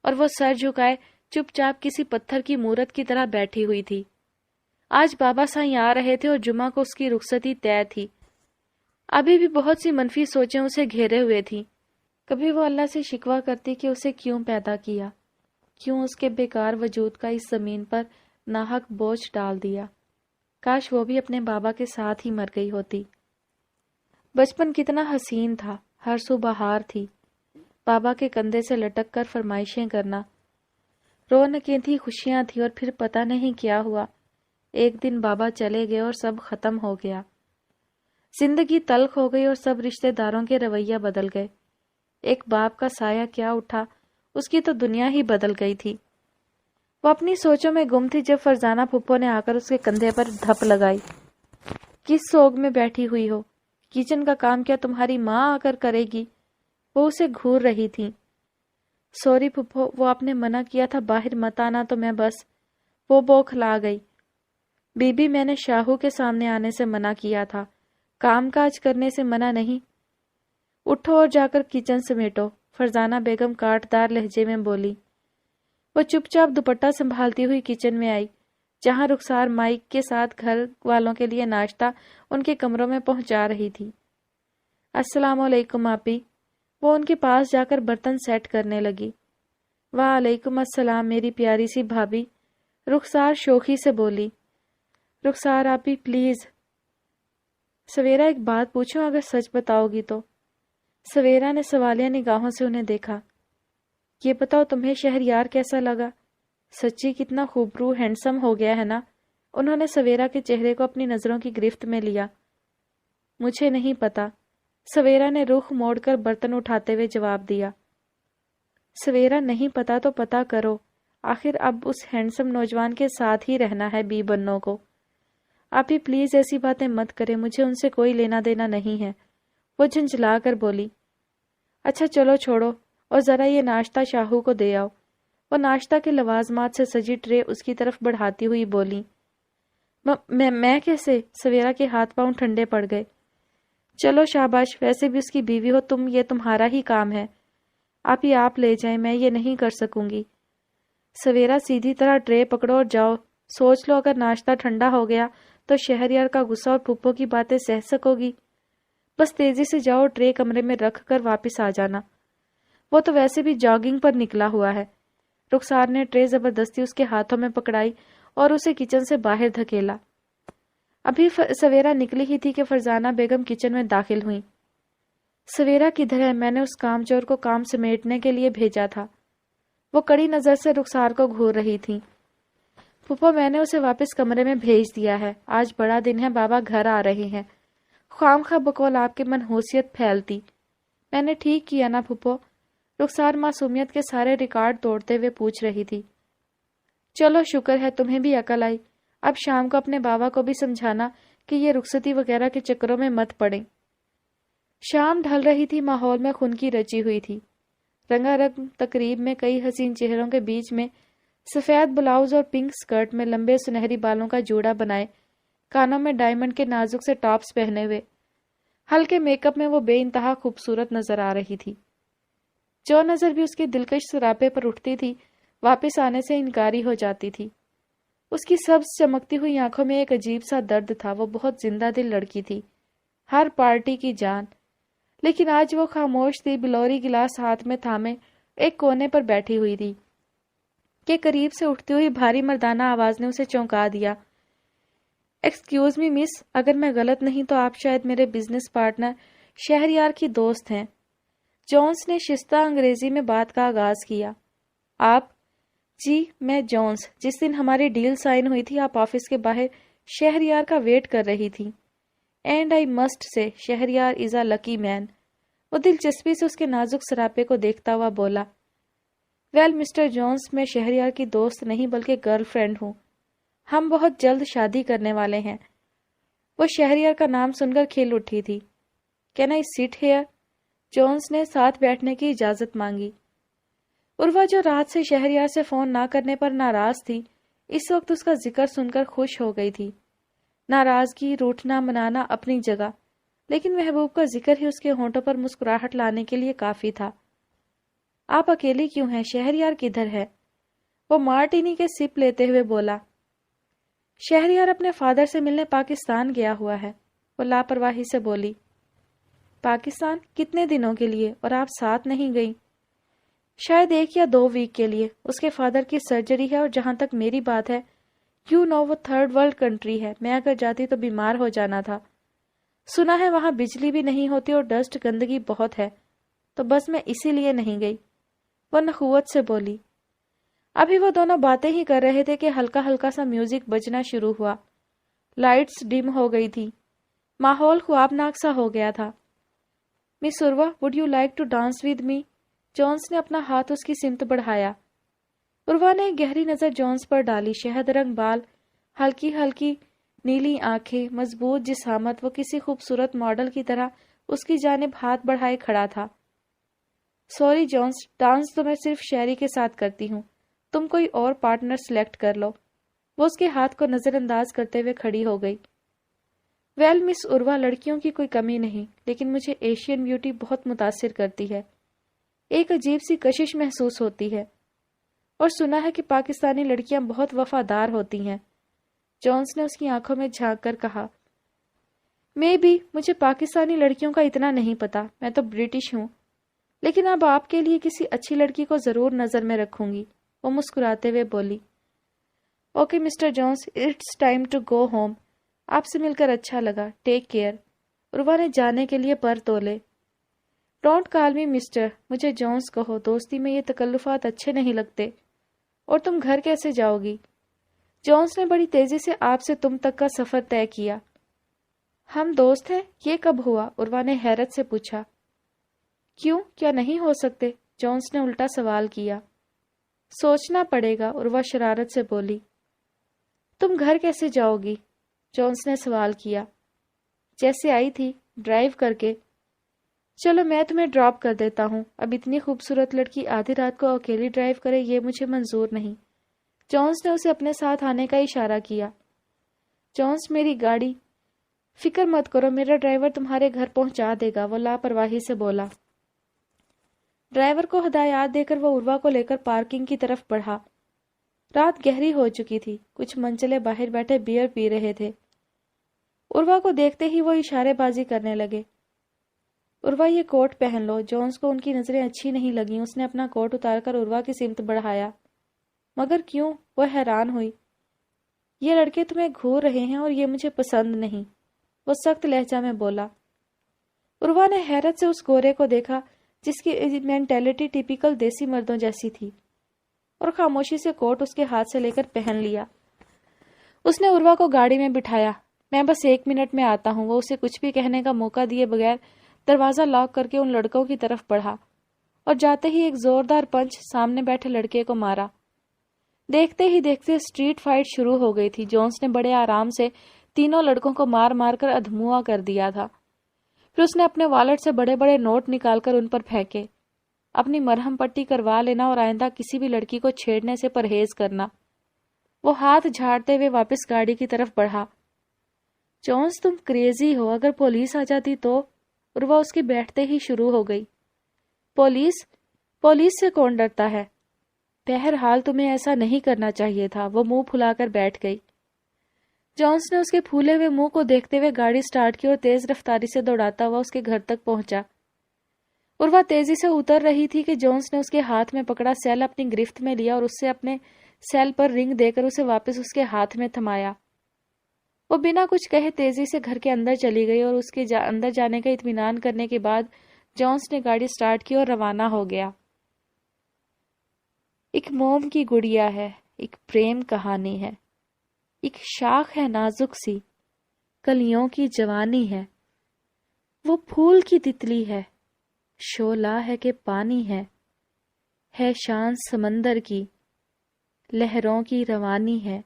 اور وہ سر جھکائے چپ چاپ کسی پتھر کی مورت کی طرح بیٹھی ہوئی تھی۔ آج بابا سائیں آ رہے تھے اور جمعہ کو اس کی رخصتی طے تھی۔ ابھی بھی بہت سی منفی سوچیں اسے گھیرے ہوئے تھیں۔ کبھی وہ اللہ سے شکوہ کرتی کہ اسے کیوں پیدا کیا، کیوں اس کے بیکار وجود کا اس زمین پر ناحق بوجھ ڈال دیا۔ کاش وہ بھی اپنے بابا کے ساتھ ہی مر گئی ہوتی۔ بچپن کتنا حسین تھا، ہر سو بہار تھی، بابا کے کندھے سے لٹک کر فرمائشیں کرنا، رونقیں تھی، خوشیاں تھی، اور پھر پتہ نہیں کیا ہوا۔ ایک دن بابا چلے گئے اور سب ختم ہو گیا۔ زندگی تلخ ہو گئی اور سب رشتہ داروں کے رویہ بدل گئے۔ ایک باپ کا سایہ کیا اٹھا، اس کی تو دنیا ہی بدل گئی تھی۔ وہ اپنی سوچوں میں گم تھی جب فرزانہ پھپھو نے آ کر اس کے کندھے پر دھپ لگائی۔ کس سوگ میں بیٹھی ہوئی ہو؟ کچن کا کام کیا تمہاری ماں آ کر کرے گی؟ وہ اسے گھور رہی تھی۔ سوری پھپھو، وہ آپ نے منع کیا تھا باہر مت آنا تو میں بس، وہ بوکھلا گئی۔ بی بی، میں نے شاہو کے سامنے آنے سے منع کیا تھا، کام کاج کرنے سے منع نہیں۔ اٹھو اور جا کر کچن سمیٹو، فرزانہ بیگم کاٹدار لہجے میں بولی۔ وہ چپ چاپ دوپٹہ سنبھالتی ہوئی کچن میں آئی، جہاں رخسار مائک کے ساتھ گھر والوں کے لیے ناشتہ ان کے کمروں میں پہنچا رہی تھی۔ السلام علیکم آپی، وہ ان کے پاس جا کر برتن سیٹ کرنے لگی۔ وعلیکم السلام میری پیاری سی بھابھی، رخسار شوخی سے بولی۔ رخسار آپی پلیز۔ سویرا ایک بات پوچھوں، اگر سچ بتاؤ گی تو؟ سویرا نے سوالیہ نگاہوں سے انہیں دیکھا۔ یہ بتاؤ تمہیں شہریار کیسا لگا؟ سچی کتنا خوبرو ہینڈسم ہو گیا ہے نا؟ انہوں نے سویرا کے چہرے کو اپنی نظروں کی گرفت میں لیا۔ مجھے نہیں پتا، سویرا نے رخ موڑ کر برتن اٹھاتے ہوئے جواب دیا۔ سویرا نہیں پتا تو پتا کرو، آخر اب اس ہینڈسم نوجوان کے ساتھ ہی رہنا ہے بی بنو کو۔ آپ ہی پلیز ایسی باتیں مت کریں، مجھے ان سے کوئی لینا دینا نہیں ہے، وہ جھنجھلا کر بولی۔ اچھا چلو چھوڑو، اور ذرا یہ ناشتہ شاہو کو دے آؤ۔ وہ ناشتہ کے لوازمات سے سجی ٹرے اس کی طرف بڑھاتی ہوئی بولی۔ میں کیسے؟ سویرا کے ہاتھ پاؤں ٹھنڈے پڑ گئے۔ چلو شاباش، ویسے بھی اس کی بیوی ہو تم، یہ تمہارا ہی کام ہے، آپ ہی آپ لے جائیں، میں یہ نہیں کر سکوں گی۔ سویرا سیدھی طرح ٹرے پکڑو اور جاؤ، سوچ لو اگر ناشتہ ٹھنڈا ہو گیا تو شہریار کا غصہ اور پھپھو کی باتیں سہ سکو گی؟ بس تیزی سے جاؤ، ٹرے کمرے میں رکھ کر واپس آ جانا، وہ تو ویسے بھی جاگنگ پر نکلا ہوا ہے۔ رخسار نے ٹرے زبردستی اس کے ہاتھوں میں پکڑائی اور اسے کچن سے باہر دھکیلا۔ ابھی سویرا نکلی ہی تھی کہ فرزانہ بیگم کچن میں داخل ہوئیں۔ سویرا کدھر ہے؟ میں نے اس کام چور کو کام سمیٹنے کے لیے بھیجا تھا۔ وہ کڑی نظر سے رخسار کو گھور رہی تھی۔ پھپھو، میں نے اسے واپس کمرے میں بھیج دیا ہے، آج بڑا دن ہے، بابا گھر آ رہے ہیں، خواہ خواہ بقول آپ کے منحوسیت پھیلتی۔ میں نے ٹھیک کیا نا پھپھو؟ رخسار معصومیت کے سارے ریکارڈ توڑتے ہوئے پوچھ رہی تھی۔ چلو شکر ہے تمہیں بھی عقل آئی، اب شام کو اپنے بابا کو بھی سمجھانا کہ یہ رخصتی وغیرہ کے چکروں میں مت پڑیں۔ شام ڈھل رہی تھی، ماحول میں خنکی رچی ہوئی تھی۔ رنگا رنگ تقریب میں کئی حسین چہروں کے بیچ میں سفید بلاؤز اور پنک سکرٹ میں لمبے سنہری بالوں کا جوڑا بنائے، کانوں میں ڈائمنڈ کے نازک سے ٹاپس پہنے ہوئے، ہلکے میک اپ میں وہ بے انتہا خوبصورت نظر آ رہی تھی۔ جو نظر بھی اس کی دلکش سراپے پر اٹھتی تھی واپس آنے سے انکاری ہو جاتی تھی۔ اس کی سبز چمکتی ہوئی آنکھوں میں ایک عجیب سا درد تھا، وہ بہت زندہ دل لڑکی تھی، ہر پارٹی کی جان، لیکن آج وہ خاموش تھی، بلوری گلاس ہاتھ میں تھامے ایک کونے پر بیٹھی ہوئی تھی کہ قریب سے اٹھتی ہوئی بھاری مردانہ آواز نے اسے چونکا دیا۔ ایکسکیوز می مس، اگر میں غلط نہیں تو آپ شاید میرے بزنس پارٹنر شہریار کی دوست ہیں۔ جونس نے شستہ انگریزی میں بات کا آغاز کیا۔ آپ؟ جی میں جونس، جس دن ہماری ڈیل سائن ہوئی تھی آپ آفس کے باہر شہریار کا ویٹ کر رہی تھی۔ اینڈ آئی مسٹ سے شہریار از اے لکی مین۔ وہ دلچسپی سے اس کے نازک سراپے کو دیکھتا ہوا بولا۔ ویل مسٹر جونس، میں شہریار کی دوست نہیں بلکہ گرل فرینڈ ہوں، ہم بہت جلد شادی کرنے والے ہیں۔ وہ شہریار کا نام سن کر کھل اٹھی تھی۔ کین آئی سٹ ہیئر؟ جونس نے ساتھ بیٹھنے کی اجازت مانگی۔ عروہ جو رات سے شہریار سے فون نہ کرنے پر ناراض تھی، اس وقت اس کا ذکر سن کر خوش ہو گئی تھی۔ ناراضگی، روٹھنا منانا اپنی جگہ، لیکن محبوب کا ذکر ہی اس کے ہونٹوں پر مسکراہٹ لانے کے لیے کافی تھا۔ آپ اکیلی کیوں ہیں؟ شہریار کدھر ہے؟ وہ مارٹینی کے سپ لیتے ہوئے بولا۔ شہریار اپنے فادر سے ملنے پاکستان گیا ہوا ہے، وہ لاپرواہی سے بولی۔ پاکستان؟ کتنے دنوں کے لیے؟ اور آپ ساتھ نہیں گئی؟ شاید 1 یا 2 ویک کے لیے۔ اس کے فادر کی سرجری ہے، اور جہاں تک میری بات ہے، وہ 3rd ورلڈ کنٹری ہے، میں اگر جاتی تو بیمار ہو جانا تھا۔ سنا ہے وہاں بجلی بھی نہیں ہوتی اور ڈسٹ گندگی بہت ہے، تو بس میں اسی لیے نہیں گئی، وہ نخوت سے بولی۔ ابھی وہ دونوں باتیں ہی کر رہے تھے کہ ہلکا ہلکا سا میوزک بجنا شروع ہوا۔ لائٹس ڈم ہو گئی تھی، ماحول خوابناک سا ہو گیا تھا۔ Miss Urwa, would you like to dance with me? Jonas نے اپنا ہاتھ اس کی سمت بڑھایا۔ عروہ نے ایک گہری نظر جونس پر ڈالی۔ شہد رنگ بال، ہلکی ہلکی نیلی آنکھیں، مضبوط جسامت، وہ کسی خوبصورت ماڈل کی طرح اس کی جانب ہاتھ بڑھائے کھڑا تھا۔ سوری جونس، ڈانس تو میں صرف شیری کے ساتھ کرتی ہوں، تم کوئی اور پارٹنر سلیکٹ کر لو۔ وہ اس کے ہاتھ کو نظر انداز کرتے ہوئے کھڑی ہو گئی۔ ویل مس عروہ، لڑکیوں کی کوئی کمی نہیں، لیکن مجھے ایشین بیوٹی بہت متاثر کرتی ہے، ایک عجیب سی کشش محسوس ہوتی ہے، اور سنا ہے کہ پاکستانی لڑکیاں بہت وفادار ہوتی ہیں۔ جونس نے اس کی آنکھوں میں جھانک کر کہا۔ میں بھی، مجھے پاکستانی لڑکیوں کا اتنا نہیں پتا، میں تو برٹش ہوں، لیکن اب آپ کے لیے کسی اچھی لڑکی کو ضرور نظر میں رکھوں گی، وہ مسکراتے ہوئے بولی۔ Okay mister Jones, it's time to go home. آپ سے مل کر اچھا لگا، ٹیک کیئر۔ عروہ نے جانے کے لیے پر تولے۔ ڈونٹ کال می مسٹر، مجھے جونس کہو، دوستی میں یہ تکلفات اچھے نہیں لگتے۔ اور تم گھر کیسے جاؤ گی؟ جونس نے بڑی تیزی سے آپ سے تم تک کا سفر طے کیا۔ ہم دوست ہیں؟ یہ کب ہوا؟ عروہ نے حیرت سے پوچھا۔ کیوں، کیا نہیں ہو سکتے؟ جونس نے الٹا سوال کیا۔ سوچنا پڑے گا، عروہ شرارت سے بولی۔ تم گھر کیسے جاؤ گی؟ جونس نے سوال کیا۔ جیسے آئی تھی، ڈرائیو کر کے۔ چلو میں تمہیں ڈراپ کر دیتا ہوں، اب اتنی خوبصورت لڑکی آدھی رات کو اکیلی ڈرائیو کرے، یہ مجھے منظور نہیں۔ جونس نے اسے اپنے ساتھ آنے کا اشارہ کیا۔ جونس، میری گاڑی۔ فکر مت کرو، میرا ڈرائیور تمہارے گھر پہنچا دے گا، وہ لاپرواہی سے بولا۔ ڈرائیور کو ہدایات دے کر وہ عروہ کو لے کر پارکنگ کی طرف بڑھا۔ رات گہری ہو چکی تھی، کچھ منچلے باہر بیٹھے بیئر پی رہے تھے۔ عروہ کو دیکھتے ہی وہ اشارے بازی کرنے لگے۔ عروہ، یہ کوٹ پہن لو۔ جونس کو ان کی نظریں اچھی نہیں لگیں، اس نے اپنا کوٹ اتار کر عروہ کی سمت بڑھایا۔ مگر کیوں؟ وہ حیران ہوئی۔ یہ لڑکے تمہیں گھور رہے ہیں اور یہ مجھے پسند نہیں، وہ سخت لہجہ میں بولا۔ عروہ نے حیرت سے اس گورے کو دیکھا جس کی مینٹیلٹی ٹیپیکل دیسی مردوں جیسی تھی، اور خاموشی سے کوٹ اس کے ہاتھ سے لے کر پہن لیا۔ اس نے عروہ کو گاڑی میں بٹھایا۔ میں بس 1 منٹ میں آتا ہوں، وہ اسے کچھ بھی کہنے کا موقع دیے بغیر دروازہ لاک کر کے ان لڑکوں کی طرف بڑھا، اور جاتے ہی ایک زوردار پنچ سامنے بیٹھے لڑکے کو مارا۔ دیکھتے ہی دیکھتے اسٹریٹ فائٹ شروع ہو گئی تھی۔ جونس نے بڑے آرام سے تینوں لڑکوں کو مار مار کر ادھموا کر دیا تھا۔ پھر اس نے اپنے والٹ سے بڑے بڑے نوٹ نکال کر ان پر پھینکے۔ اپنی مرہم پٹی کروا لینا اور آئندہ کسی بھی لڑکی کو چھیڑنے سے پرہیز کرنا۔ وہ ہاتھ جھاڑتے ہوئے واپس گاڑی کی طرف بڑھا۔ جونس، تم کریزی ہو، اگر پولیس آ جاتی تو؟ عروہ اس کے بیٹھتے ہی شروع ہو گئی۔ پولیس؟ پولیس سے کون ڈرتا ہے؟ بہرحال تمہیں ایسا نہیں کرنا چاہیے تھا، وہ منہ پھلا کر بیٹھ گئی۔ جونس نے اس کے پھولے ہوئے منہ کو دیکھتے ہوئے گاڑی سٹارٹ کی اور تیز رفتاری سے دوڑاتا ہوا اس کے گھر تک پہنچا۔ عروہ تیزی سے اتر رہی تھی کہ جونس نے اس کے ہاتھ میں پکڑا سیل اپنی گرفت میں لیا اور اس سے اپنے سیل پر رنگ دے کر اسے واپس اس کے ہاتھ میں تھمایا۔ وہ بنا کچھ کہے تیزی سے گھر کے اندر چلی گئی، اور اس کے اندر جانے کا اطمینان کرنے کے بعد جونس نے گاڑی سٹارٹ کی اور روانہ ہو گیا۔ ایک موم کی گڑیا ہے، ایک پریم کہانی ہے، ایک شاخ ہے نازک سی، کلیوں کی جوانی ہے، وہ پھول کی تتلی ہے، شعلہ ہے کہ پانی ہے شان سمندر کی، لہروں کی روانی ہے،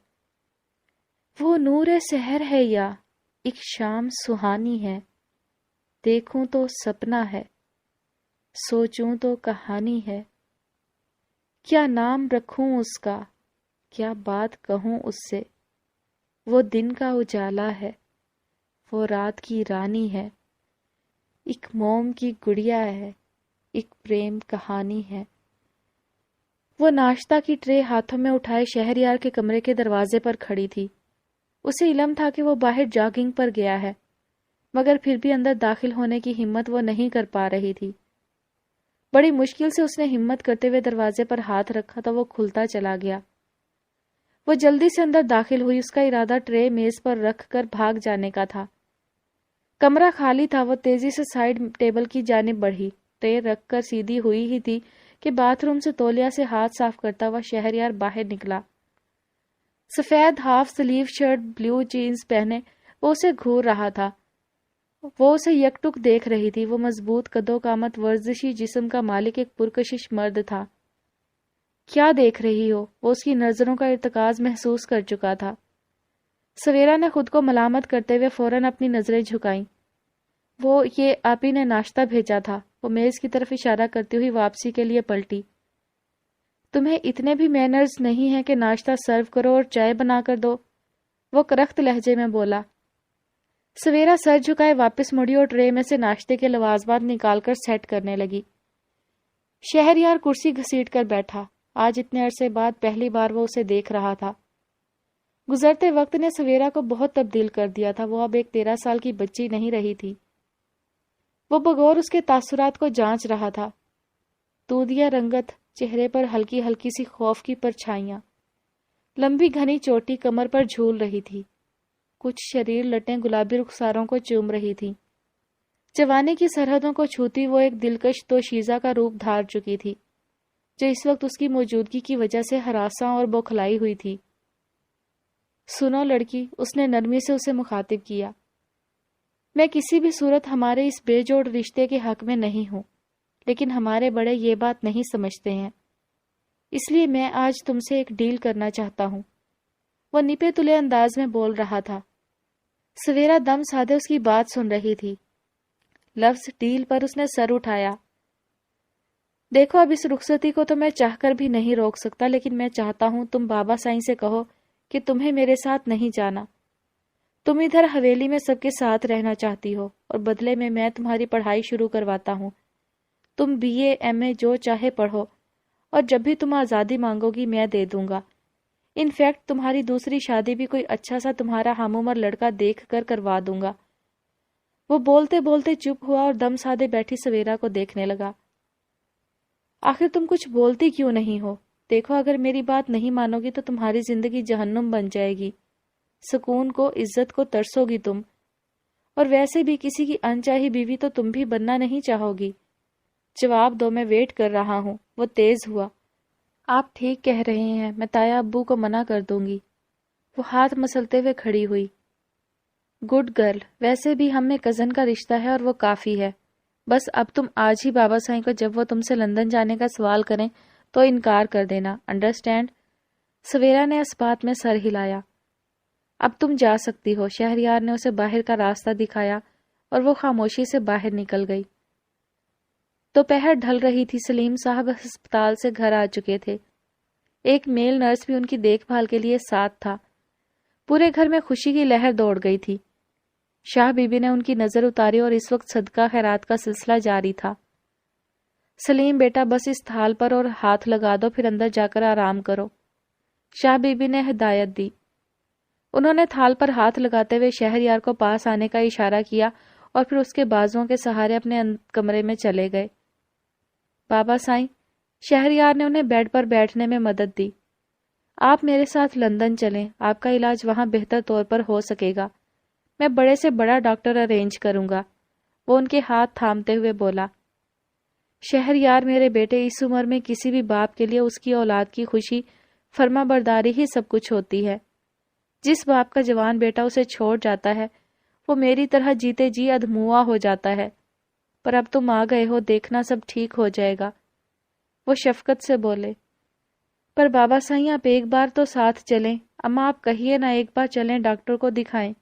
وہ نور سحر ہے یا ایک شام سہانی ہے، دیکھوں تو سپنا ہے، سوچوں تو کہانی ہے، کیا نام رکھوں اس کا، کیا بات کہوں اس سے، وہ دن کا اجالا ہے، وہ رات کی رانی ہے، ایک موم کی گڑیا ہے، ایک پریم کہانی ہے۔ وہ ناشتہ کی ٹرے ہاتھوں میں اٹھائے شہریار کے کمرے کے دروازے پر کھڑی تھی۔ اسے علم تھا کہ وہ باہر جاگنگ پر گیا ہے، مگر پھر بھی اندر داخل ہونے کی ہمت وہ نہیں کر پا رہی تھی۔ بڑی مشکل سے اس نے ہمت کرتے ہوئے دروازے پر ہاتھ رکھا تو وہ کھلتا چلا گیا۔ وہ جلدی سے اندر داخل ہوئی، اس کا ارادہ ٹرے میز پر رکھ کر بھاگ جانے کا تھا۔ کمرہ خالی تھا، وہ تیزی سے سائیڈ ٹیبل کی جانب بڑھی، ٹرے رکھ کر سیدھی ہوئی ہی تھی کہ باتھ روم سے تولیہ سے ہاتھ صاف کرتا ہوا شہریار باہر نکلا۔ سفید half sleeve shirt, blue jeans پہنے وہ اسے گھور رہا تھا۔ وہ اسے یک ٹک دیکھ رہی تھی۔ وہ مضبوط قدو قامت ورزشی جسم کا مالک ایک پرکشش مرد تھا۔ کیا دیکھ رہی ہو؟ وہ اس کی نظروں کا ارتکاز محسوس کر چکا تھا۔ سویرا نے خود کو ملامت کرتے ہوئے فوراً اپنی نظریں جھکائیں۔ وہ یہ آپ ہی نے ناشتہ بھیجا تھا۔ وہ میز کی طرف اشارہ کرتی ہوئی واپسی کے لیے پلٹی۔ تمہیں اتنے بھی مینرز نہیں ہیں کہ ناشتہ سرو کرو اور چائے بنا کر دو، وہ کرخت لہجے میں بولا۔ سویرا سر جھکائے واپس مڑی اور ٹرے میں سے ناشتے کے لوازمات نکال کر سیٹ کرنے لگی۔ شہریار کرسی گھسیٹ کر بیٹھا۔ آج اتنے عرصے بعد پہلی بار وہ اسے دیکھ رہا تھا۔ گزرتے وقت نے سویرا کو بہت تبدیل کر دیا تھا۔ وہ اب ایک 13 سال کی بچی نہیں رہی تھی۔ وہ بغور اس کے تاثرات کو جانچ رہا تھا۔ دودھیا رنگت، چہرے پر ہلکی ہلکی سی خوف کی پرچھائیاں، لمبی گھنی چوٹی کمر پر جھول رہی تھی، کچھ شریر لٹیں گلابی رخساروں کو چوم رہی تھی۔ جوانی کی سرحدوں کو چھوتی وہ ایک دلکش دوشیزہ کا روپ دھار چکی تھی، جو اس وقت اس کی موجودگی کی وجہ سے ہراساں اور بوکھلائی ہوئی تھی۔ سنو لڑکی، اس نے نرمی سے اسے مخاطب کیا، میں کسی بھی صورت ہمارے اس بے جوڑ رشتے کے حق میں نہیں ہوں، لیکن ہمارے بڑے یہ بات نہیں سمجھتے ہیں، اس لیے میں آج تم سے ایک ڈیل کرنا چاہتا ہوں۔ وہ نپے تلے انداز میں بول رہا تھا۔ سویرا دم سادے اس کی بات سن رہی تھی۔ لفظ ڈیل پر اس نے سر اٹھایا۔ دیکھو، اب اس رخصتی کو تو میں چاہ کر بھی نہیں روک سکتا، لیکن میں چاہتا ہوں تم بابا سائیں سے کہو کہ تمہیں میرے ساتھ نہیں جانا۔ تم ادھر حویلی میں سب کے ساتھ رہنا چاہتی ہو، اور بدلے میں تمہاری پڑھائی شروع کرواتا ہوں۔ تم بی اے ایم اے جو چاہے پڑھو، اور جب بھی تم آزادی مانگو گی میں دے دوں گا۔ ان فیکٹ تمہاری دوسری شادی بھی کوئی اچھا سا تمہارا ہم عمر لڑکا دیکھ کر کروا دوں گا۔ وہ بولتے بولتے چپ ہوا اور دم سادے بیٹھی سویرا کو دیکھنے لگا۔ آخر تم کچھ بولتی کیوں نہیں ہو؟ دیکھو، اگر میری بات نہیں مانو گی تو تمہاری زندگی جہنم بن جائے گی۔ سکون کو، عزت کو ترسو گی تم، اور ویسے بھی کسی کی انچاہی بیوی تو تم بھی بننا نہیں چاہو گی۔ جواب دو، میں ویٹ کر رہا ہوں۔ وہ تیز ہوا۔ آپ ٹھیک کہہ رہے ہیں، میں تایا ابو کو منع کر دوں گی۔ وہ ہاتھ مسلتے ہوئے کھڑی ہوئی۔ گڈ گرل، ویسے بھی ہم میں کزن کا رشتہ ہے اور وہ کافی ہے۔ بس اب تم آج ہی بابا سائیں کو جب وہ تم سے لندن جانے کا سوال کریں تو انکار کر دینا، انڈرسٹینڈ؟ سویرا نے اس بات میں سر ہلایا۔ اب تم جا سکتی ہو۔ شہریار نے اسے باہر کا راستہ دکھایا اور وہ خاموشی سے باہر نکل گئی۔ دوپہر ڈھل رہی تھی۔ سلیم صاحب ہسپتال سے گھر آ چکے تھے۔ ایک میل نرس بھی ان کی دیکھ بھال کے لیے ساتھ تھا۔ پورے گھر میں خوشی کی لہر دوڑ گئی تھی۔ شاہ بی بی نے ان کی نظر اتاری اور اس وقت صدقہ خیرات کا سلسلہ جاری تھا۔ سلیم بیٹا، بس اس تھال پر اور ہاتھ لگا دو، پھر اندر جا کر آرام کرو، شاہ بی بی نے ہدایت دی۔ انہوں نے تھال پر ہاتھ لگاتے ہوئے شہریار کو پاس آنے کا اشارہ کیا اور پھر اس کے بازوؤں کے سہارے اپنے کمرے میں چلے گئے۔ بابا سائیں، شہریار نے انہیں بیڈ پر بیٹھنے میں مدد دی، آپ میرے ساتھ لندن چلیں، آپ کا علاج وہاں بہتر طور پر ہو سکے گا، میں بڑے سے بڑا ڈاکٹر ارینج کروں گا۔ وہ ان کے ہاتھ تھامتے ہوئے بولا۔ شہریار میرے بیٹے، اس عمر میں کسی بھی باپ کے لیے اس کی اولاد کی خوشی فرما برداری ہی سب کچھ ہوتی ہے۔ جس باپ کا جوان بیٹا اسے چھوڑ جاتا ہے وہ میری طرح جیتے جی ادھموا ہو جاتا ہے، پر اب تم آ گئے ہو، دیکھنا سب ٹھیک ہو جائے گا۔ وہ شفقت سے بولے۔ پر بابا سائیں، آپ ایک بار تو ساتھ چلیں، اما آپ کہیے نا، ایک بار چلیں، ڈاکٹر کو دکھائیں،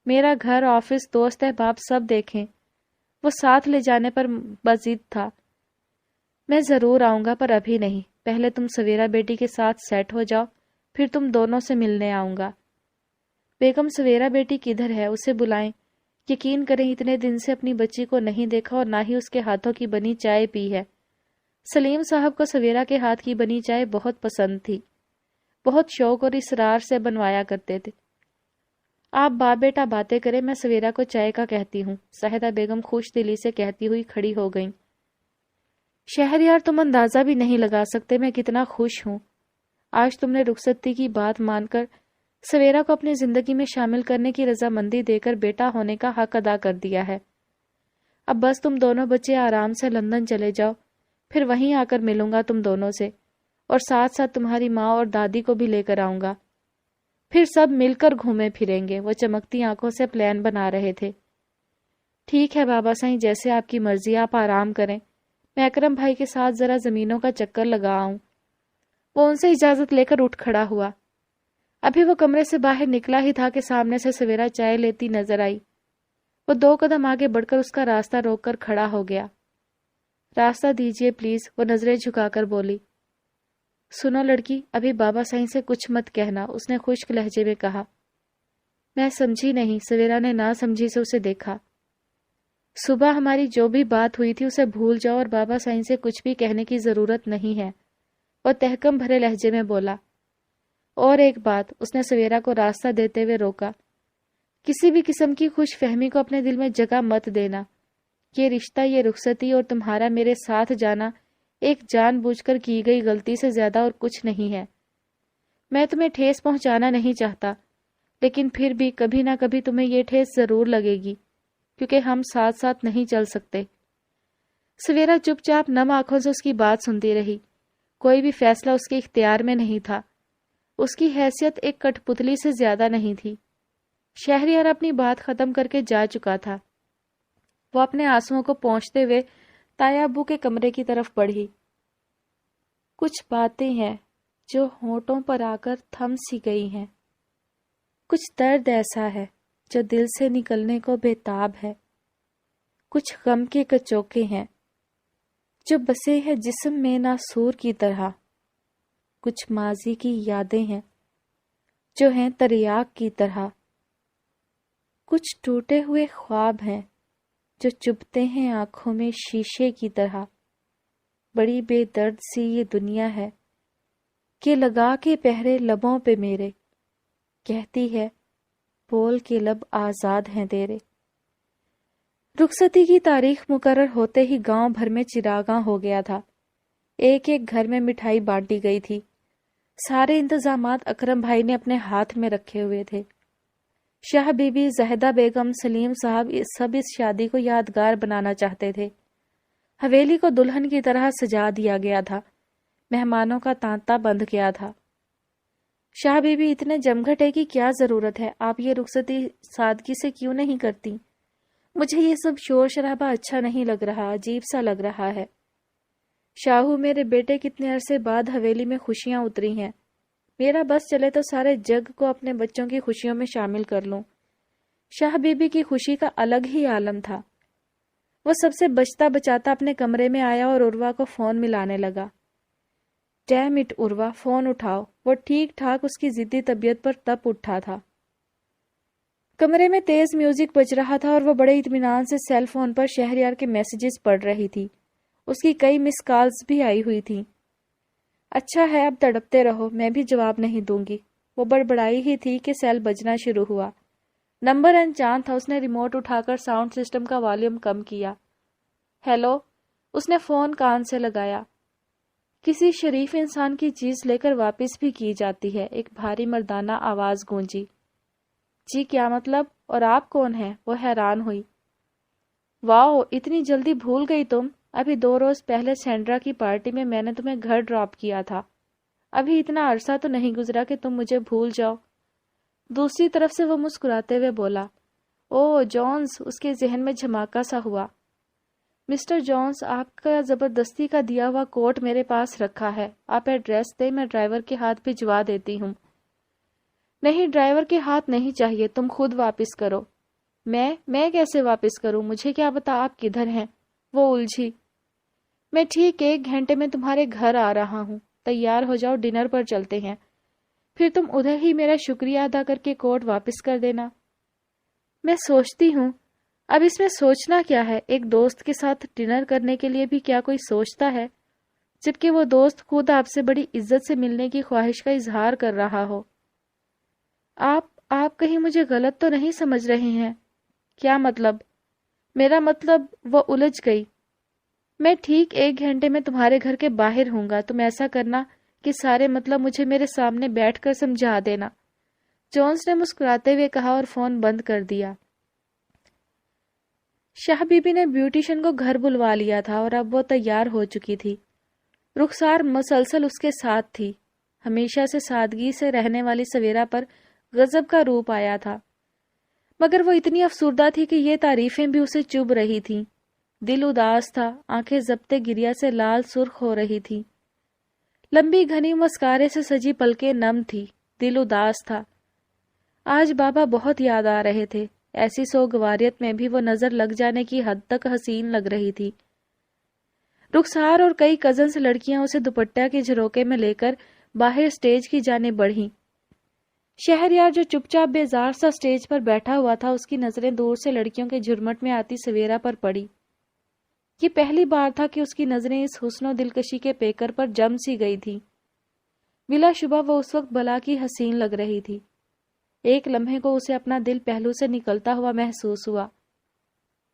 میرا گھر، آفس، دوست احباب سب دیکھیں۔ وہ ساتھ لے جانے پر بضد تھا۔ میں ضرور آؤں گا پر ابھی نہیں، پہلے تم سویرا بیٹی کے ساتھ سیٹ ہو جاؤ، پھر تم دونوں سے ملنے آؤں گا۔ بیگم سویرا بیٹی کدھر ہے؟ اسے بلائیں۔ یقین کریں اتنے دن سے اپنی بچی کو نہیں دیکھا اور نہ ہی اس کے ہاتھوں کی بنی چائے پی ہے۔ سلیم صاحب کو سویرا کے ہاتھ کی بنی چائے بہت پسند تھی، بہت شوق اور اصرار سے بنوایا کرتے تھے۔ آپ باپ بیٹا باتیں کریں، میں سویرا کو چائے کا کہتی ہوں، ساہدہ بیگم خوش دلی سے کہتی ہوئی کھڑی ہو گئیں۔ شہریار، تم اندازہ بھی نہیں لگا سکتے میں کتنا خوش ہوں۔ آج تم نے رخصتی کی بات مان کر سویرا کو اپنی زندگی میں شامل کرنے کی رضامندی دے کر بیٹا ہونے کا حق ادا کر دیا ہے۔ اب بس تم دونوں بچے آرام سے لندن چلے جاؤ، پھر وہیں آ کر ملوں گا تم دونوں سے، اور ساتھ ساتھ تمہاری ماں اور دادی کو بھی لے کر آؤں گا۔ پھر سب مل کر گھومے پھریں گے۔ وہ چمکتی آنکھوں سے پلان بنا رہے تھے۔ ٹھیک ہے بابا سائیں، جیسے آپ کی مرضی، آپ آرام کریں، میں اکرم بھائی کے ساتھ ذرا زمینوں کا چکر لگا آؤں۔ وہ ان سے اجازت لے کر اٹھ کھڑا ہوا۔ ابھی وہ کمرے سے باہر نکلا ہی تھا کہ سامنے سے سویرا چائے لیتی نظر آئی۔ وہ 2 قدم آگے بڑھ کر اس کا راستہ روک کر کھڑا ہو گیا۔ راستہ دیجیے پلیز، وہ نظریں جھکا کر بولی۔ سنو لڑکی، ابھی بابا سائیں سے کچھ مت کہنا، اس نے خشک لہجے میں کہا۔ میں سمجھی نہیں، سویرا نے نہ سمجھی سے اسے دیکھا۔ صبح ہماری جو بھی بات ہوئی تھی اسے بھول جاؤ اور بابا سائیں سے کچھ بھی کہنے کی ضرورت نہیں ہے، وہ تحکم بھرے لہجے میں بولا۔ اور ایک بات، اس نے سویرا کو راستہ دیتے ہوئے روکا، کسی بھی قسم کی خوش فہمی کو اپنے دل میں جگہ مت دینا۔ یہ رشتہ، یہ رخصتی اور تمہارا میرے ساتھ جانا ایک جان بوجھ کر کی گئی غلطی سے زیادہ اور کچھ نہیں ہے۔ میں تمہیں ٹھیس پہنچانا نہیں چاہتا، لیکن پھر بھی کبھی نہ کبھی تمہیں یہ ٹھیس ضرور لگے گی، کیونکہ ہم ساتھ ساتھ نہیں چل سکتے۔ سویرا چپ چاپ نم آنکھوں سے اس کی بات سنتی رہی۔ کوئی بھی فیصلہ اس کے اختیار میں نہیں تھا۔ اس کی حیثیت ایک کٹ پتلی سے زیادہ نہیں تھی۔ شہریار اپنی بات ختم کر کے جا چکا تھا۔ وہ اپنے آنسوؤں کو پونچھتے ہوئے تایا ابو کے کمرے کی طرف بڑھی۔ کچھ باتیں ہیں جو ہونٹوں پر آ کر تھم سی گئی ہیں، کچھ درد ایسا ہے جو دل سے نکلنے کو بےتاب ہے، کچھ غم کے کچوکے ہیں جو بسے ہیں جسم میں ناسور کی طرح، کچھ ماضی کی یادیں ہیں جو ہیں تریاک کی طرح، کچھ ٹوٹے ہوئے خواب ہیں جو چبھتے ہیں آنکھوں میں شیشے کی طرح۔ بڑی بے درد سی یہ دنیا ہے کہ لگا کے پہرے لبوں پہ میرے، کہتی ہے بول کے لب آزاد ہیں تیرے۔ رخصتی کی تاریخ مقرر ہوتے ہی گاؤں بھر میں چراغاں ہو گیا تھا۔ ایک ایک گھر میں مٹھائی بانٹی گئی تھی۔ سارے انتظامات اکرم بھائی نے اپنے ہاتھ میں رکھے ہوئے تھے۔ شاہ بی بی، زاہدہ بیگم، سلیم صاحب سب اس شادی کو یادگار بنانا چاہتے تھے۔ حویلی کو دلہن کی طرح سجا دیا گیا تھا، مہمانوں کا تانتا بندھ گیا تھا۔ شاہ بی بی، اتنے جمگھٹے کی کیا ضرورت ہے؟ آپ یہ رخصتی سادگی سے کیوں نہیں کرتی؟ مجھے یہ سب شور شرابہ اچھا نہیں لگ رہا، عجیب سا لگ رہا ہے۔ شاہو، میرے بیٹے کتنے عرصے بعد حویلی میں خوشیاں اتری ہیں۔ میرا بس چلے تو سارے جگ کو اپنے بچوں کی خوشیوں میں شامل کر لوں۔ شاہ بی بی کی خوشی کا الگ ہی عالم تھا۔ وہ سب سے بچتا بچاتا اپنے کمرے میں آیا اور عروہ کو فون ملانے لگا۔ ڈیم اٹ عروہ، فون اٹھاؤ۔ وہ ٹھیک ٹھاک اس کی ضدی طبیعت پر تپ اٹھا تھا۔ کمرے میں تیز میوزک بج رہا تھا اور وہ بڑے اطمینان سے سیل فون پر شہریار کے میسیجز پڑھ رہی تھی۔ اس کی کئی مس کالز بھی آئی ہوئی تھیں۔ اچھا ہے، اب تڑپتے رہو، میں بھی جواب نہیں دوں گی۔ وہ بڑبڑائی ہی تھی کہ سیل بجنا شروع ہوا۔ نمبر انجان تھا۔ اس نے ریموٹ اٹھا کر ساؤنڈ سسٹم کا والیوم کم کیا۔ ہیلو، اس نے فون کان سے لگایا۔ کسی شریف انسان کی چیز لے کر واپس بھی کی جاتی ہے، ایک بھاری مردانہ آواز گونجی۔ جی کیا مطلب؟ اور آپ کون ہیں؟ وہ حیران ہوئی۔ واؤ، اتنی جلدی بھول گئی تم؟ ابھی 2 روز پہلے سینڈرا کی پارٹی میں میں نے تمہیں گھر ڈراپ کیا تھا۔ ابھی اتنا عرصہ تو نہیں گزرا کہ تم مجھے بھول جاؤ۔ دوسری طرف سے وہ مسکراتے ہوئے بولا۔ او جونز، اس کے ذہن میں جھماکا سا ہوا۔ مسٹر جونز، آپ کا زبردستی کا دیا ہوا کوٹ میرے پاس رکھا ہے، آپ ایڈریس دیں، میں ڈرائیور کے ہاتھ بھجوا دیتی ہوں۔ نہیں، ڈرائیور کے ہاتھ نہیں چاہیے، تم خود واپس کرو۔ میں کیسے واپس کروں؟ مجھے کیا پتا آپ کدھر ہیں؟ وہ الجھی۔ میں ٹھیک 1 گھنٹے میں تمہارے گھر آ رہا ہوں، تیار ہو جاؤ، ڈنر پر چلتے ہیں، پھر تم ادھر ہی میرا شکریہ ادا کر کے کوٹ واپس کر دینا۔ میں سوچتی ہوں اب اس میں سوچنا کیا ہے؟ ایک دوست کے ساتھ ڈنر کرنے کے لیے بھی کیا کوئی سوچتا ہے؟ جبکہ وہ دوست خود آپ سے بڑی عزت سے ملنے کی خواہش کا اظہار کر رہا ہو۔ آپ کہیں مجھے غلط تو نہیں سمجھ رہے ہیں؟ کیا مطلب؟ میرا مطلب، وہ الجھ گئی، میں ٹھیک 1 گھنٹے میں تمہارے گھر کے باہر ہوں گا، تم ایسا کرنا کہ سارے مطلب مجھے میرے سامنے بیٹھ کر سمجھا دینا۔ جونس نے مسکراتے ہوئے کہا اور فون بند کر دیا۔ شاہ بی بی نے بیوٹیشن کو گھر بلوا لیا تھا اور اب وہ تیار ہو چکی تھی۔ رخسار مسلسل اس کے ساتھ تھی۔ ہمیشہ سے سادگی سے رہنے والی سویرا پر غضب کا روپ آیا تھا، مگر وہ اتنی افسردہ تھی کہ یہ تعریفیں بھی اسے چبھ رہی تھیں۔ دل اداس تھا، آنکھیں ضبط گریہ سے لال سرخ ہو رہی تھی، لمبی گھنی مسکارے سے سجی پلکیں نم تھی، دل اداس تھا۔ آج بابا بہت یاد آ رہے تھے، ایسی سوگواریت میں بھی وہ نظر لگ جانے کی حد تک حسین لگ رہی تھی۔ رخسار اور کئی کزنز لڑکیاں اسے دوپٹہ کے جھروکے میں لے کر باہر سٹیج کی جانب بڑھیں۔ شہریار جو چپ چاپ بیزار سا سٹیج پر بیٹھا ہوا تھا، اس کی نظریں دور سے لڑکیوں کے جھرمٹ میں آتی سویرا پر پڑی۔ یہ پہلی بار تھا کہ اس کی نظریں اس حسن و دلکشی کے پیکر پر جم سی گئی تھی۔ بلا شبہ وہ اس وقت بلا کی حسین لگ رہی تھی۔ ایک لمحے کو اسے اپنا دل پہلو سے نکلتا ہوا محسوس ہوا،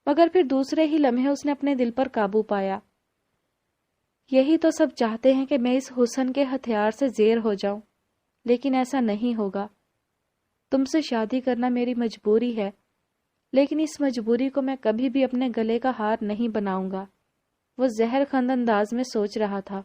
مگر پھر دوسرے ہی لمحے اس نے اپنے دل پر قابو پایا۔ یہی تو سب چاہتے ہیں کہ میں اس حسن کے ہتھیار سے زیر ہو جاؤں، لیکن ایسا نہیں ہوگا۔ تم سے شادی کرنا میری مجبوری ہے، لیکن اس مجبوری کو میں کبھی بھی اپنے گلے کا ہار نہیں بناؤں گا، وہ زہر خند انداز میں سوچ رہا تھا۔